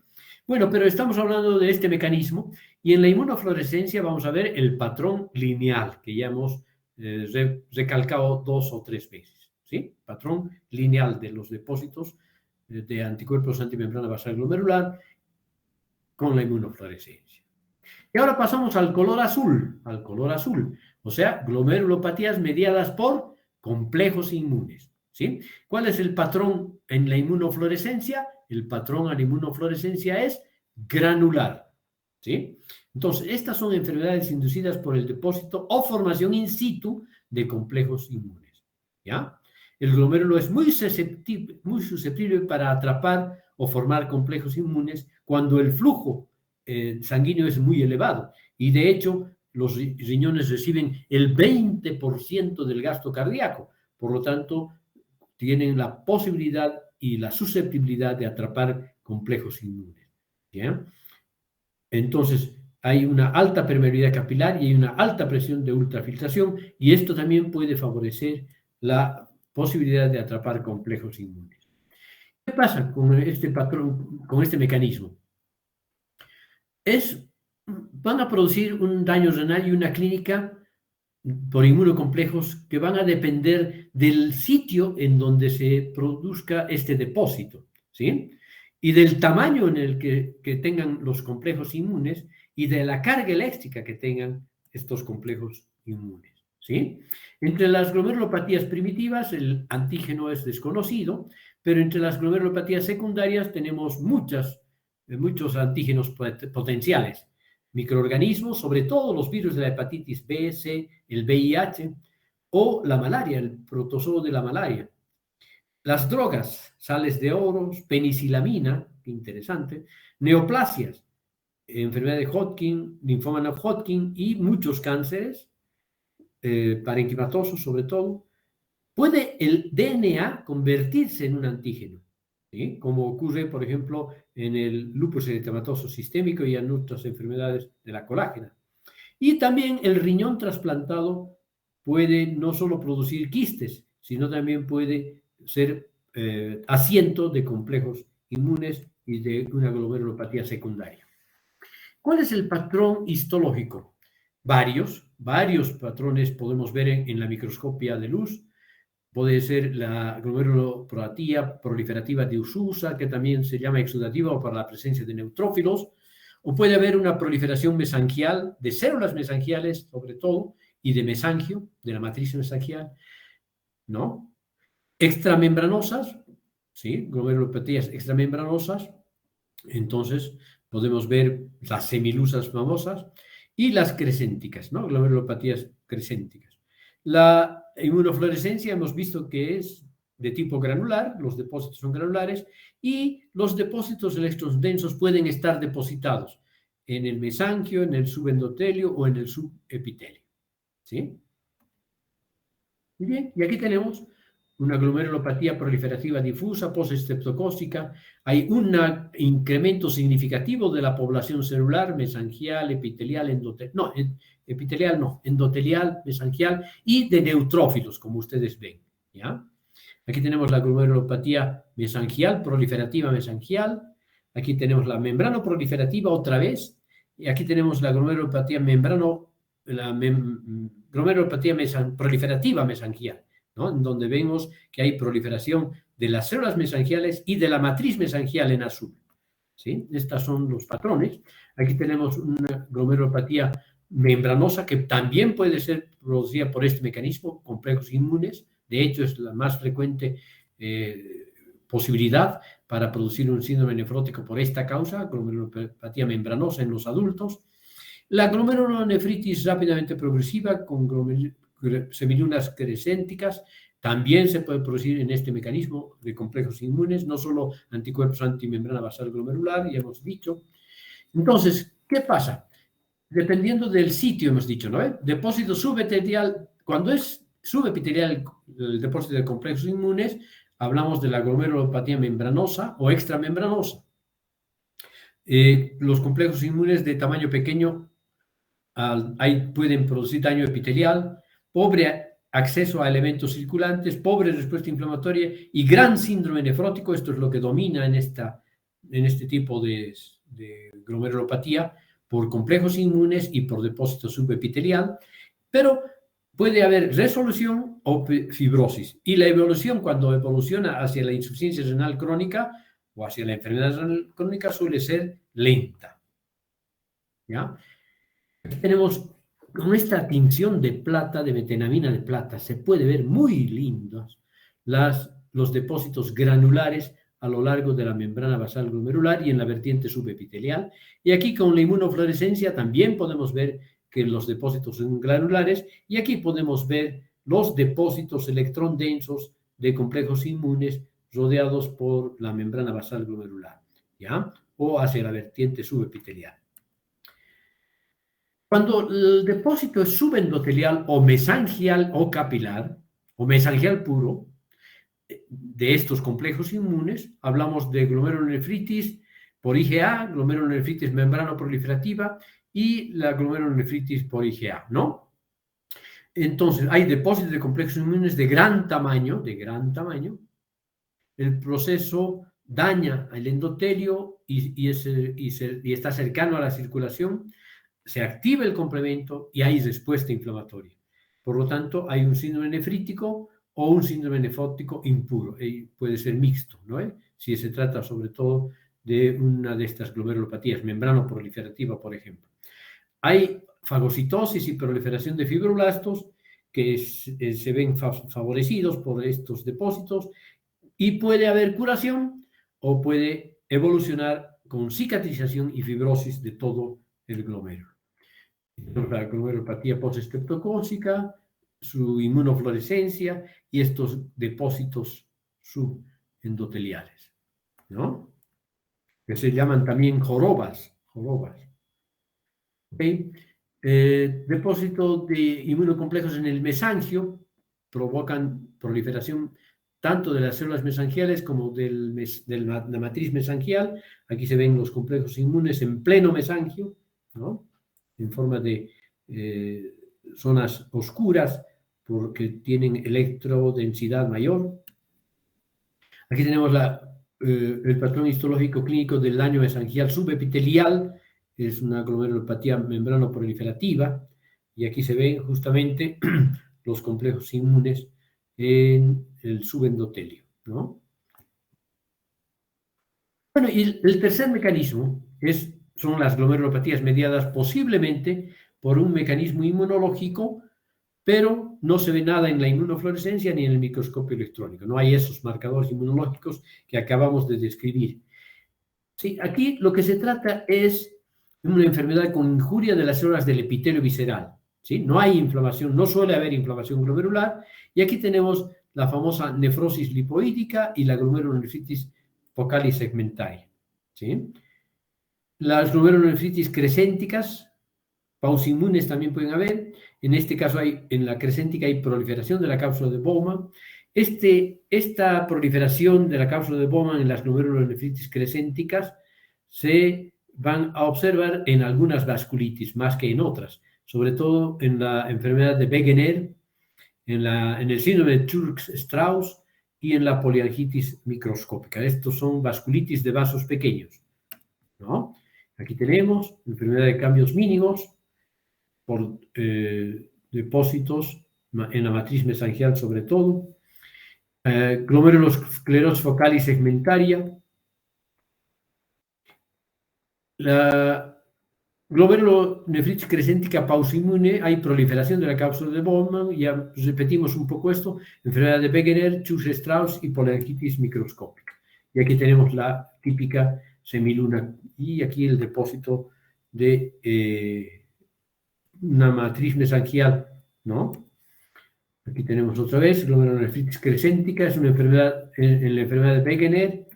Bueno, pero estamos hablando de este mecanismo y en la inmunofluorescencia vamos a ver el patrón lineal que ya hemos recalcado 2 o 3 veces, ¿sí? Patrón lineal de los depósitos de anticuerpos antimembrana basal glomerular con la inmunofluorescencia. Y ahora pasamos al color azul, o sea, glomerulopatías mediadas por complejos inmunes, ¿sí? ¿Cuál es el patrón en la inmunofluorescencia? El patrón a la inmunofluorescencia es granular, ¿sí? Entonces, estas son enfermedades inducidas por el depósito o formación in situ de complejos inmunes, ¿ya? El glomérulo es muy susceptible para atrapar o formar complejos inmunes cuando el flujo sanguíneo es muy elevado y de hecho los riñones reciben el 20% del gasto cardíaco, por lo tanto tienen la posibilidad y la susceptibilidad de atrapar complejos inmunes, ¿ya? Entonces hay una alta permeabilidad capilar y hay una alta presión de ultrafiltración y esto también puede favorecer la posibilidad de atrapar complejos inmunes. ¿Qué pasa con este patrón, con este mecanismo? Van a producir un daño renal y una clínica por inmunocomplejos que van a depender del sitio en donde se produzca este depósito, ¿sí? Y del tamaño en el que tengan los complejos inmunes y de la carga eléctrica que tengan estos complejos inmunes, ¿sí? Entre las glomerulopatías primitivas el antígeno es desconocido, pero entre las glomerulopatías secundarias tenemos muchos antígenos potenciales, microorganismos, sobre todo los virus de la hepatitis B, C, el VIH o la malaria, el protozoo de la malaria. Las drogas, sales de oro, penicilamina, qué interesante, neoplasias, enfermedad de Hodgkin, linfoma de Hodgkin y muchos cánceres, parenquimatosos sobre todo, puede el DNA convertirse en un antígeno, ¿sí? Como ocurre, por ejemplo, en el lupus eritematoso sistémico y en otras enfermedades de la colágena. Y también el riñón trasplantado puede no solo producir quistes, sino también puede ser asiento de complejos inmunes y de una glomerulopatía secundaria. ¿Cuál es el patrón histológico? Varios patrones podemos ver en la microscopia de luz. Puede ser la glomerulopatía proliferativa difusa, que también se llama exudativa o por la presencia de neutrófilos, o puede haber una proliferación mesangial de células mesangiales, sobre todo, y de mesangio, de la matriz mesangial, ¿no? Extramembranosas, ¿sí? Glomerulopatías extramembranosas, entonces podemos ver las semilusas famosas y las crescénticas, ¿no? Glomerulopatías crescénticas. La inmunofluorescencia hemos visto que es de tipo granular, los depósitos son granulares, y los depósitos electrodensos pueden estar depositados en el mesanquio, en el subendotelio o en el subepitelio, ¿sí? Bien, y aquí tenemos una glomerulopatía proliferativa difusa post-estreptocócica. Hay un incremento significativo de la población celular, mesangial, epitelial, endotelial, mesangial y de neutrófilos, como ustedes ven, ¿ya? Aquí tenemos la glomerulopatía mesangial, proliferativa mesangial. Aquí tenemos la membrano proliferativa otra vez. Y aquí tenemos la glomerulopatía glomerulopatía proliferativa mesangial, ¿no? En donde vemos que hay proliferación de las células mesangiales y de la matriz mesangial en azul, ¿sí? Estos son los patrones. Aquí tenemos una glomerulopatía membranosa que también puede ser producida por este mecanismo, complejos inmunes. De hecho, es la más frecuente posibilidad para producir un síndrome nefrótico por esta causa, glomerulopatía membranosa en los adultos. La glomerulonefritis rápidamente progresiva con semilunas crescénticas también se puede producir en este mecanismo de complejos inmunes, no solo anticuerpos antimembrana basal glomerular, ya hemos dicho. Entonces, ¿qué pasa? Dependiendo del sitio, hemos dicho, ¿no? Depósito subepitelial, cuando es subepitelial el depósito de complejos inmunes, hablamos de la glomerulopatía membranosa o extramembranosa. Los complejos inmunes de tamaño pequeño pueden producir daño epitelial, pobre acceso a elementos circulantes, pobre respuesta inflamatoria y gran síndrome nefrótico. Esto es lo que domina en este tipo de glomerulopatía por complejos inmunes y por depósito subepitelial, pero puede haber resolución o fibrosis. Y la evolución, cuando evoluciona hacia la insuficiencia renal crónica o hacia la enfermedad renal crónica, suele ser lenta, ¿ya? Aquí tenemos con esta tinción de plata, de metenamina de plata, se puede ver muy lindos los depósitos granulares a lo largo de la membrana basal glomerular y en la vertiente subepitelial. Y aquí con la inmunofluorescencia también podemos ver que los depósitos son granulares y aquí podemos ver los depósitos electrón densos de complejos inmunes rodeados por la membrana basal glomerular, ¿ya? O hacia la vertiente subepitelial. Cuando el depósito es subendotelial o mesangial o capilar, o mesangial puro, de estos complejos inmunes, hablamos de glomerulonefritis por IgA, glomerulonefritis membrano proliferativa y la glomerulonefritis por IgA, ¿no? Entonces, hay depósitos de complejos inmunes de gran tamaño, el proceso daña el endotelio y está cercano a la circulación, se activa el complemento y hay respuesta inflamatoria. Por lo tanto, hay un síndrome nefrítico o un síndrome nefrótico impuro. Y puede ser mixto, ¿no? Si se trata sobre todo de una de estas glomerulopatías, membrano proliferativa, por ejemplo. Hay fagocitosis y proliferación de fibroblastos que se ven favorecidos por estos depósitos y puede haber curación o puede evolucionar con cicatrización y fibrosis de todo el glomérulo. La glomerulopatía postestreptocócica, su inmunofluorescencia y estos depósitos subendoteliales, ¿no? Que se llaman también jorobas. ¿Okay? Depósito de inmunocomplejos en el mesangio provocan proliferación tanto de las células mesangiales como de la matriz mesangial. Aquí se ven los complejos inmunes en pleno mesangio, ¿no? En forma de zonas oscuras porque tienen electrodensidad mayor. Aquí tenemos el patrón histológico clínico del daño mesangial subepitelial, es una glomerulopatía membranoproliferativa, y aquí se ven justamente los complejos inmunes en el subendotelio, ¿no? Bueno, y el tercer mecanismo son las glomerulopatías mediadas posiblemente por un mecanismo inmunológico, pero no se ve nada en la inmunofluorescencia ni en el microscopio electrónico. No hay esos marcadores inmunológicos que acabamos de describir. Sí, aquí lo que se trata es de una enfermedad con injuria de las células del epitelio visceral. ¿Sí? No hay inflamación, no suele haber inflamación glomerular, y aquí tenemos la famosa nefrosis lipoídica y la glomerulonefritis focal y segmentaria. ¿Sí? Las glomerulonefritis crescénticas, pausinmunes también pueden haber. En este caso, en la crescéntica hay proliferación de la cápsula de Bowman. Esta proliferación de la cápsula de Bowman en las glomerulonefritis crescénticas se van a observar en algunas vasculitis más que en otras, sobre todo en la enfermedad de Wegener, en el síndrome de Churg-Strauss y en la poliangitis microscópica. Estos son vasculitis de vasos pequeños, ¿no? Aquí tenemos enfermedad de cambios mínimos por depósitos en la matriz mesangial sobre todo, glomerulosclerosis focal y segmentaria. La glomerulonefritis crescéntica pausinmune, hay proliferación de la cápsula de Bowman, ya repetimos un poco esto, enfermedad de Wegener, Churg-Strauss y poliangitis microscópica. Y aquí tenemos la típica semiluna y aquí el depósito de una matriz mesangial, ¿no? Aquí tenemos otra vez glomerulonefritis crescéntica, es una enfermedad en la enfermedad de Wegener,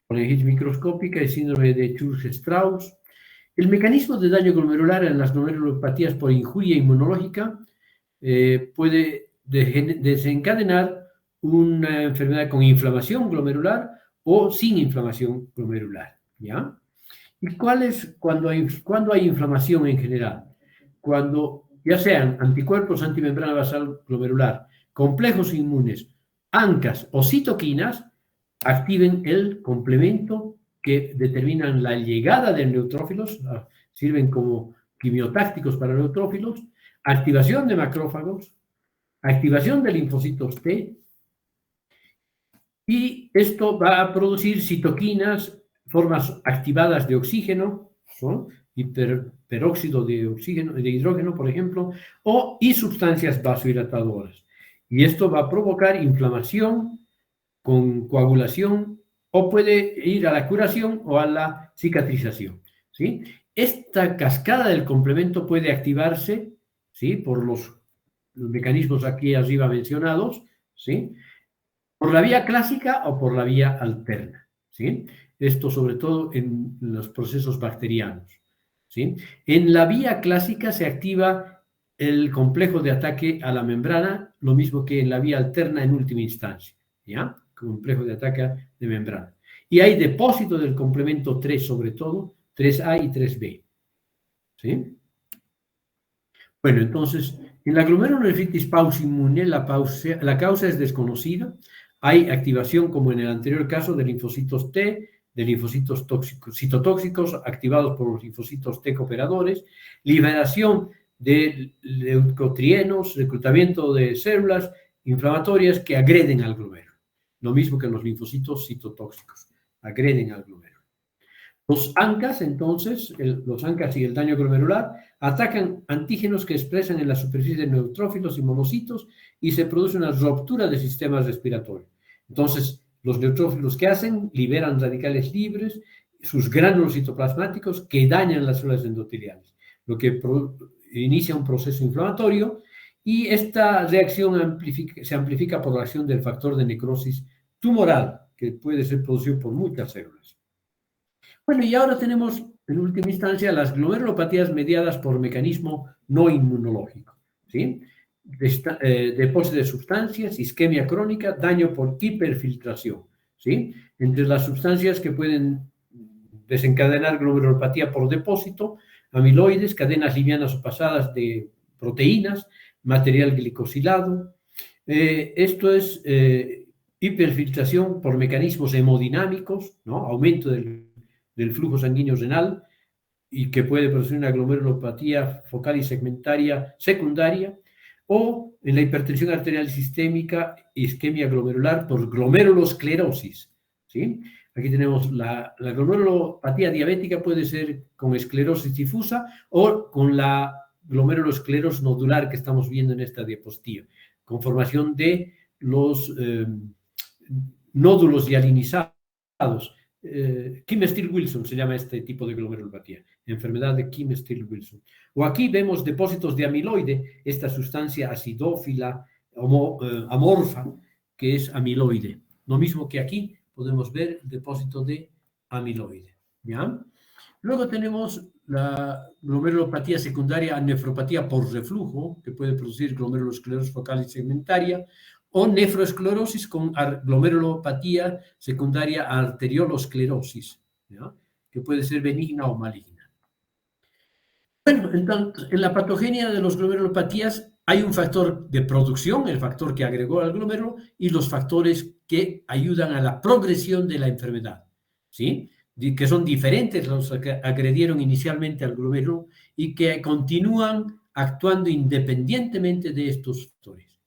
poliangitis microscópica y síndrome de Churg-Strauss. El mecanismo de daño glomerular en las glomerulopatías por injuria inmunológica puede desencadenar una enfermedad con inflamación glomerular o sin inflamación glomerular, ¿ya? ¿Y cuando hay inflamación en general? Cuando ya sean anticuerpos antimembrana basal glomerular, complejos inmunes, ANCAs o citoquinas, activen el complemento que determinan la llegada de neutrófilos, sirven como quimiotácticos para neutrófilos, activación de macrófagos, activación de linfocitos T, y esto va a producir citoquinas, formas activadas de oxígeno, ¿no? Peróxido de oxígeno, de hidrógeno, por ejemplo, y sustancias vasodilatadoras. Y esto va a provocar inflamación con coagulación o puede ir a la curación o a la cicatrización, ¿sí? Esta cascada del complemento puede activarse, ¿sí? Por los mecanismos aquí arriba mencionados, ¿sí? Por la vía clásica o por la vía alterna, ¿sí? Esto sobre todo en los procesos bacterianos, ¿sí? En la vía clásica se activa el complejo de ataque a la membrana, lo mismo que en la vía alterna en última instancia, ¿ya? Complejo de ataque de membrana. Y hay depósito del complemento 3 sobre todo, 3A y 3B, ¿sí? Bueno, entonces, en la glomerulonefritis pausinmune la causa es desconocida. Hay activación, como en el anterior caso, de linfocitos T, de linfocitos citotóxicos activados por los linfocitos T cooperadores, liberación de leucotrienos, reclutamiento de células inflamatorias que agreden al glomérulo. Lo mismo que los linfocitos citotóxicos, agreden al glomérulo. Los ANCAs, entonces, los ANCAs y el daño glomerular, atacan antígenos que expresan en la superficie de neutrófilos y monocitos y se produce una ruptura del sistema respiratorio. Entonces, los neutrófilos, ¿qué hacen? Liberan radicales libres, sus gránulos citoplasmáticos que dañan las células endoteliales, lo que inicia un proceso inflamatorio y esta reacción se amplifica por la acción del factor de necrosis tumoral, que puede ser producido por muchas células. Bueno, y ahora tenemos en última instancia, las glomerulopatías mediadas por mecanismo no inmunológico, ¿sí? Depósito de sustancias, isquemia crónica, daño por hiperfiltración, ¿sí? Entre las sustancias que pueden desencadenar glomerulopatía por depósito, amiloides, cadenas livianas o pasadas de proteínas, material glicosilado. Esto es hiperfiltración por mecanismos hemodinámicos, ¿no? Aumento del flujo sanguíneo renal y que puede producir una glomerulopatía focal y segmentaria secundaria, o en la hipertensión arterial sistémica, isquemia glomerular por glomerulosclerosis, ¿sí? Aquí tenemos la glomerulopatía diabética, puede ser con esclerosis difusa o con la glomerulosclerosis nodular que estamos viendo en esta diapositiva, con formación de los nódulos hialinizados. Kim Steele-Wilson se llama este tipo de glomerulopatía, enfermedad de Kim Steele-Wilson. O aquí vemos depósitos de amiloide, esta sustancia acidófila amorfa que es amiloide. Lo mismo que aquí podemos ver el depósito de amiloide, ¿ya? Luego tenemos la glomerulopatía secundaria a nefropatía por reflujo, que puede producir glomerulosclerosis focal y segmentaria, o nefroesclerosis con glomerulopatía secundaria a arteriolosclerosis, ¿ya? Que puede ser benigna o maligna. Bueno, entonces, en la patogenia de las glomerulopatías hay un factor de producción, el factor que agregó al glomérulo, y los factores que ayudan a la progresión de la enfermedad, ¿sí? Que son diferentes los que agredieron inicialmente al glomérulo y que continúan actuando independientemente de estos factores.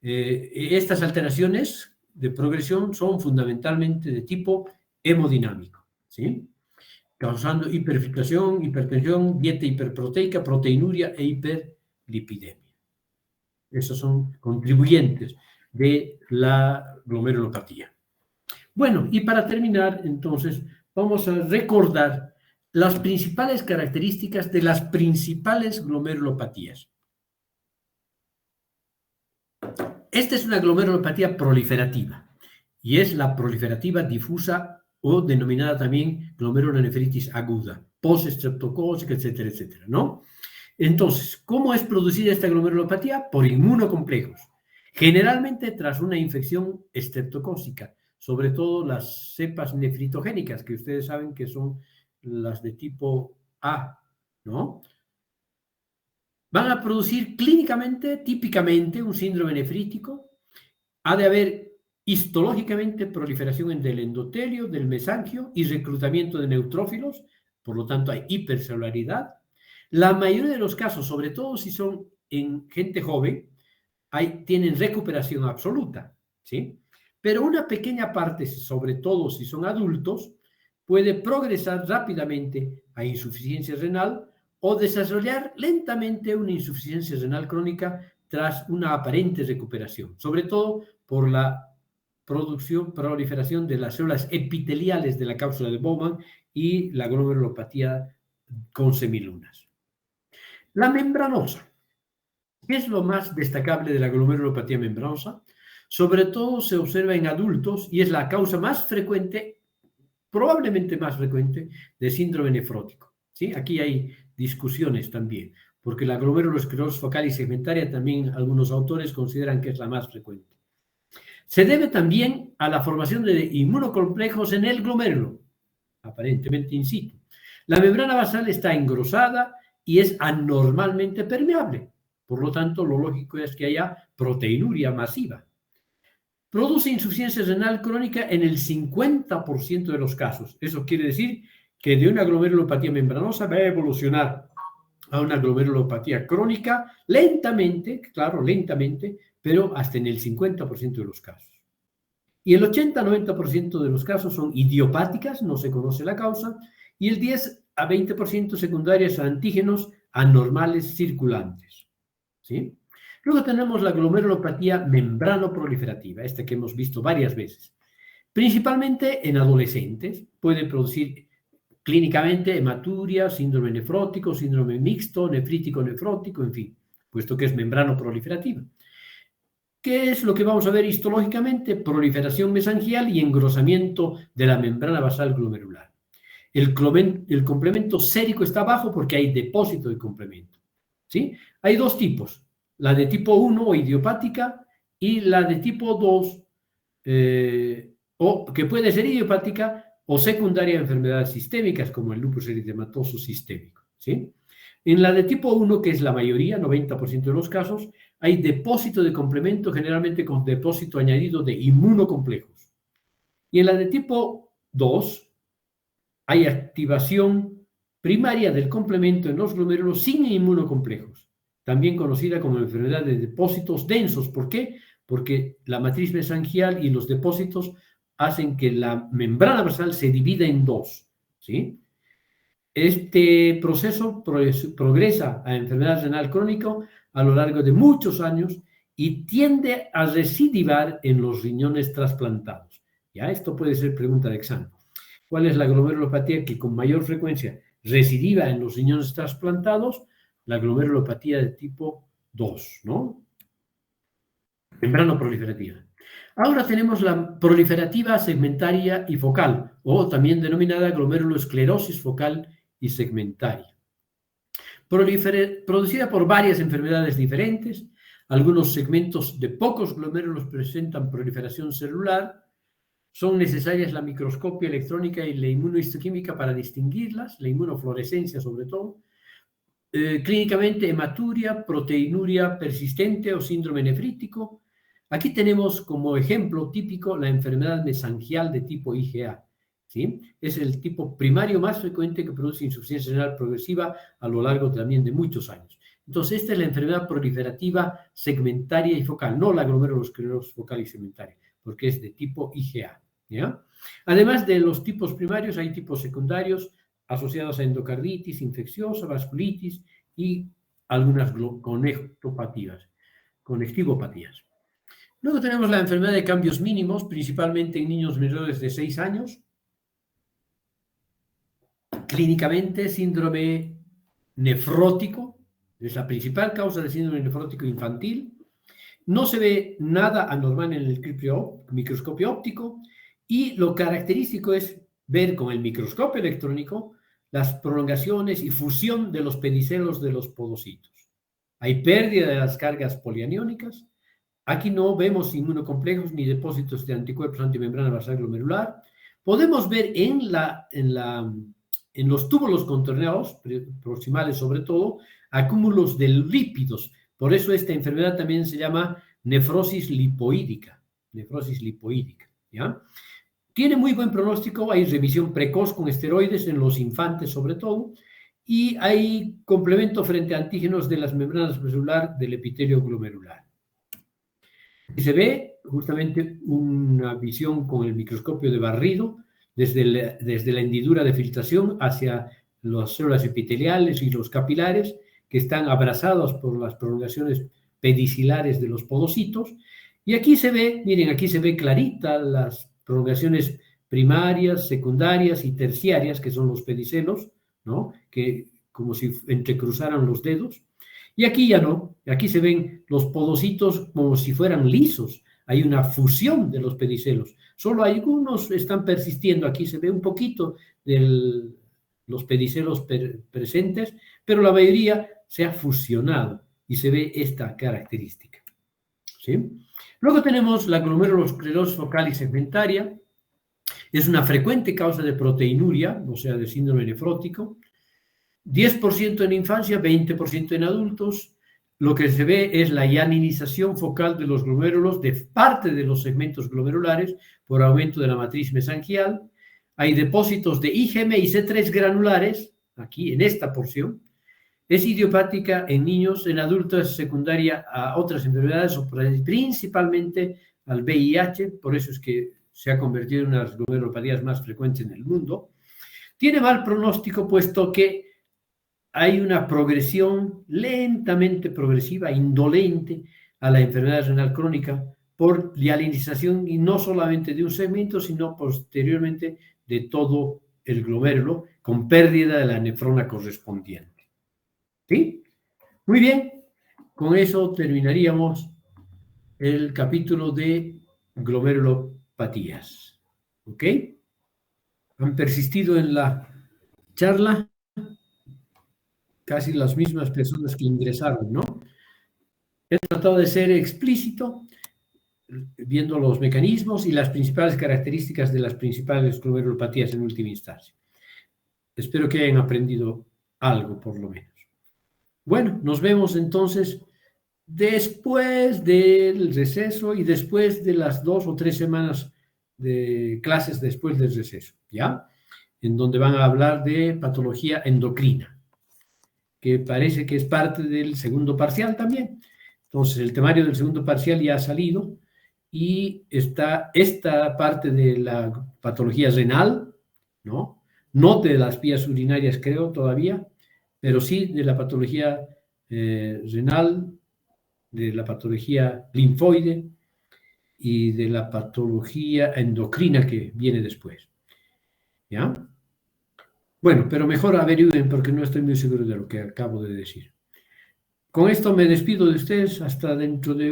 Estas alteraciones de progresión son fundamentalmente de tipo hemodinámico, ¿sí? Causando hiperfiltración, hipertensión, dieta hiperproteica, proteinuria e hiperlipidemia. Esos son contribuyentes de la glomerulopatía. Bueno, y para terminar, entonces, vamos a recordar las principales características de las principales glomerulopatías. Esta es una glomerulopatía proliferativa y es la proliferativa difusa o denominada también glomerulonefritis aguda, post-estreptocócica, etcétera, etcétera, ¿no? Entonces, ¿cómo es producida esta glomerulopatía? Por inmunocomplejos, generalmente tras una infección estreptocócica, sobre todo las cepas nefritogénicas, que ustedes saben que son las de tipo A, ¿no? Van a producir clínicamente, típicamente, un síndrome nefrítico. Ha de haber histológicamente proliferación del endotelio, del mesangio y reclutamiento de neutrófilos, por lo tanto hay hipercelularidad. La mayoría de los casos, sobre todo si son en gente joven, tienen recuperación absoluta, ¿sí? Pero una pequeña parte, sobre todo si son adultos, puede progresar rápidamente a insuficiencia renal o desarrollar lentamente una insuficiencia renal crónica tras una aparente recuperación, sobre todo por la proliferación de las células epiteliales de la cápsula de Bowman y la glomerulopatía con semilunas. La membranosa. ¿Qué es lo más destacable de la glomerulopatía membranosa? Sobre todo se observa en adultos y es la causa más frecuente, probablemente más frecuente, de síndrome nefrótico, ¿sí? Aquí hay discusiones también, porque la glomerulosclerosis focal y segmentaria también algunos autores consideran que es la más frecuente. Se debe también a la formación de inmunocomplejos en el glomérulo, aparentemente in situ. La membrana basal está engrosada y es anormalmente permeable. Por lo tanto, lo lógico es que haya proteinuria masiva. Produce insuficiencia renal crónica en el 50% de los casos. Eso quiere decir que de una glomerulopatía membranosa va a evolucionar a una glomerulopatía crónica lentamente, claro, lentamente, pero hasta en el 50% de los casos. Y el 80-90% de los casos son idiopáticas, no se conoce la causa, y el 10 a 20% secundarias a antígenos anormales circulantes, ¿sí? Luego tenemos la glomerulopatía membranoproliferativa, esta que hemos visto varias veces. Principalmente en adolescentes, puede producir clínicamente hematuria, síndrome nefrótico, síndrome mixto, nefrítico-nefrótico, en fin, puesto que es membranoproliferativa. ¿Qué es lo que vamos a ver histológicamente? Proliferación mesangial y engrosamiento de la membrana basal glomerular. El complemento sérico está bajo porque hay depósito de complemento, ¿sí? Hay dos tipos, la de tipo 1 o idiopática y la de tipo 2, o que puede ser idiopática o secundaria a enfermedades sistémicas como el lupus eritematoso sistémico, ¿sí? En la de tipo 1, que es la mayoría, 90% de los casos, hay depósito de complemento, generalmente con depósito añadido de inmunocomplejos. Y en la de tipo 2, hay activación primaria del complemento en los glomérulos sin inmunocomplejos, también conocida como enfermedad de depósitos densos. ¿Por qué? Porque la matriz mesangial y los depósitos hacen que la membrana basal se divida en dos, ¿sí? Este proceso progresa a enfermedad renal crónica a lo largo de muchos años y tiende a recidivar en los riñones trasplantados. Ya, esto puede ser pregunta de examen. ¿Cuál es la glomerulopatía que con mayor frecuencia recidiva en los riñones trasplantados? La glomerulopatía de tipo 2, ¿no? Membrana proliferativa. Ahora tenemos la proliferativa segmentaria y focal, o también denominada glomerulosclerosis focal y segmentaria. Producida por varias enfermedades diferentes, algunos segmentos de pocos glomérulos presentan proliferación celular. Son necesarias la microscopia electrónica y la inmunohistoquímica para distinguirlas, la inmunofluorescencia sobre todo. Clínicamente, hematuria, proteinuria persistente o síndrome nefrítico. Aquí tenemos como ejemplo típico la enfermedad mesangial de tipo IgA, ¿sí? Es el tipo primario más frecuente que produce insuficiencia renal progresiva a lo largo también de muchos años. Entonces, esta es la enfermedad proliferativa segmentaria y focal, no la glomerulosclerosis focal y segmentaria, porque es de tipo IgA, ¿ya? Además de los tipos primarios, hay tipos secundarios asociados a endocarditis infecciosa, vasculitis y algunas conectivopatías. Luego tenemos la enfermedad de cambios mínimos, principalmente en niños menores de 6 años. Clínicamente, síndrome nefrótico, es la principal causa de síndrome nefrótico infantil. No se ve nada anormal en el microscopio óptico y lo característico es ver con el microscopio electrónico las prolongaciones y fusión de los pedicelos de los podocitos. Hay pérdida de las cargas polianiónicas. Aquí no vemos inmunocomplejos ni depósitos de anticuerpos antimembrana basal glomerular. Podemos ver en los túbulos contorneados, proximales sobre todo, acúmulos de lípidos. Por eso esta enfermedad también se llama nefrosis lipoídica. Nefrosis lipoídica, ¿ya? Tiene muy buen pronóstico, hay remisión precoz con esteroides en los infantes sobre todo, y hay complemento frente a antígenos de las membranas celular del epitelio glomerular. Y se ve justamente una visión con el microscopio de barrido desde la hendidura de filtración hacia las células epiteliales y los capilares que están abrazados por las prolongaciones pedicilares de los podocitos. Y aquí se ve, miren, aquí se ve clarita las prolongaciones primarias, secundarias y terciarias, que son los pedicelos, ¿no? Que como si entrecruzaran los dedos. Y aquí ya no, aquí se ven los podocitos como si fueran lisos, hay una fusión de los pedicelos. Solo algunos están persistiendo, aquí se ve un poquito de los pedicelos presentes, pero la mayoría se ha fusionado y se ve esta característica, ¿sí? Luego tenemos la glomerulosclerosis focal y segmentaria. Es una frecuente causa de proteinuria, o sea, de síndrome nefrótico. 10% en infancia, 20% en adultos. Lo que se ve es la ianinización focal de los glomérulos de parte de los segmentos glomerulares por aumento de la matriz mesangial. Hay depósitos de IgM y C3 granulares, aquí en esta porción. Es idiopática en niños, en adultos es secundaria a otras enfermedades, o principalmente al VIH, por eso es que se ha convertido en una de las glomerulopatías más frecuentes en el mundo. Tiene mal pronóstico puesto que hay una progresión lentamente progresiva, indolente, a la enfermedad renal crónica por hialinización y no solamente de un segmento, sino posteriormente de todo el glomérulo con pérdida de la nefrona correspondiente. ¿Sí? Muy bien, con eso terminaríamos el capítulo de glomerulopatías. ¿Ok? Han persistido en la charla, casi las mismas personas que ingresaron, ¿no? He tratado de ser explícito, viendo los mecanismos y las principales características de las principales glomerulopatías en última instancia. Espero que hayan aprendido algo, por lo menos. Bueno, nos vemos entonces después del receso y después de las 2 o 3 semanas de clases después del receso, ¿ya? En donde van a hablar de patología endocrina, que parece que es parte del segundo parcial también. Entonces, el temario del segundo parcial ya ha salido y está esta parte de la patología renal, ¿no? No de las vías urinarias, creo, todavía, pero sí de la patología renal, de la patología linfoide y de la patología endocrina que viene después. ¿Ya? Bueno, pero mejor averigüen porque no estoy muy seguro de lo que acabo de decir. Con esto me despido de ustedes hasta dentro de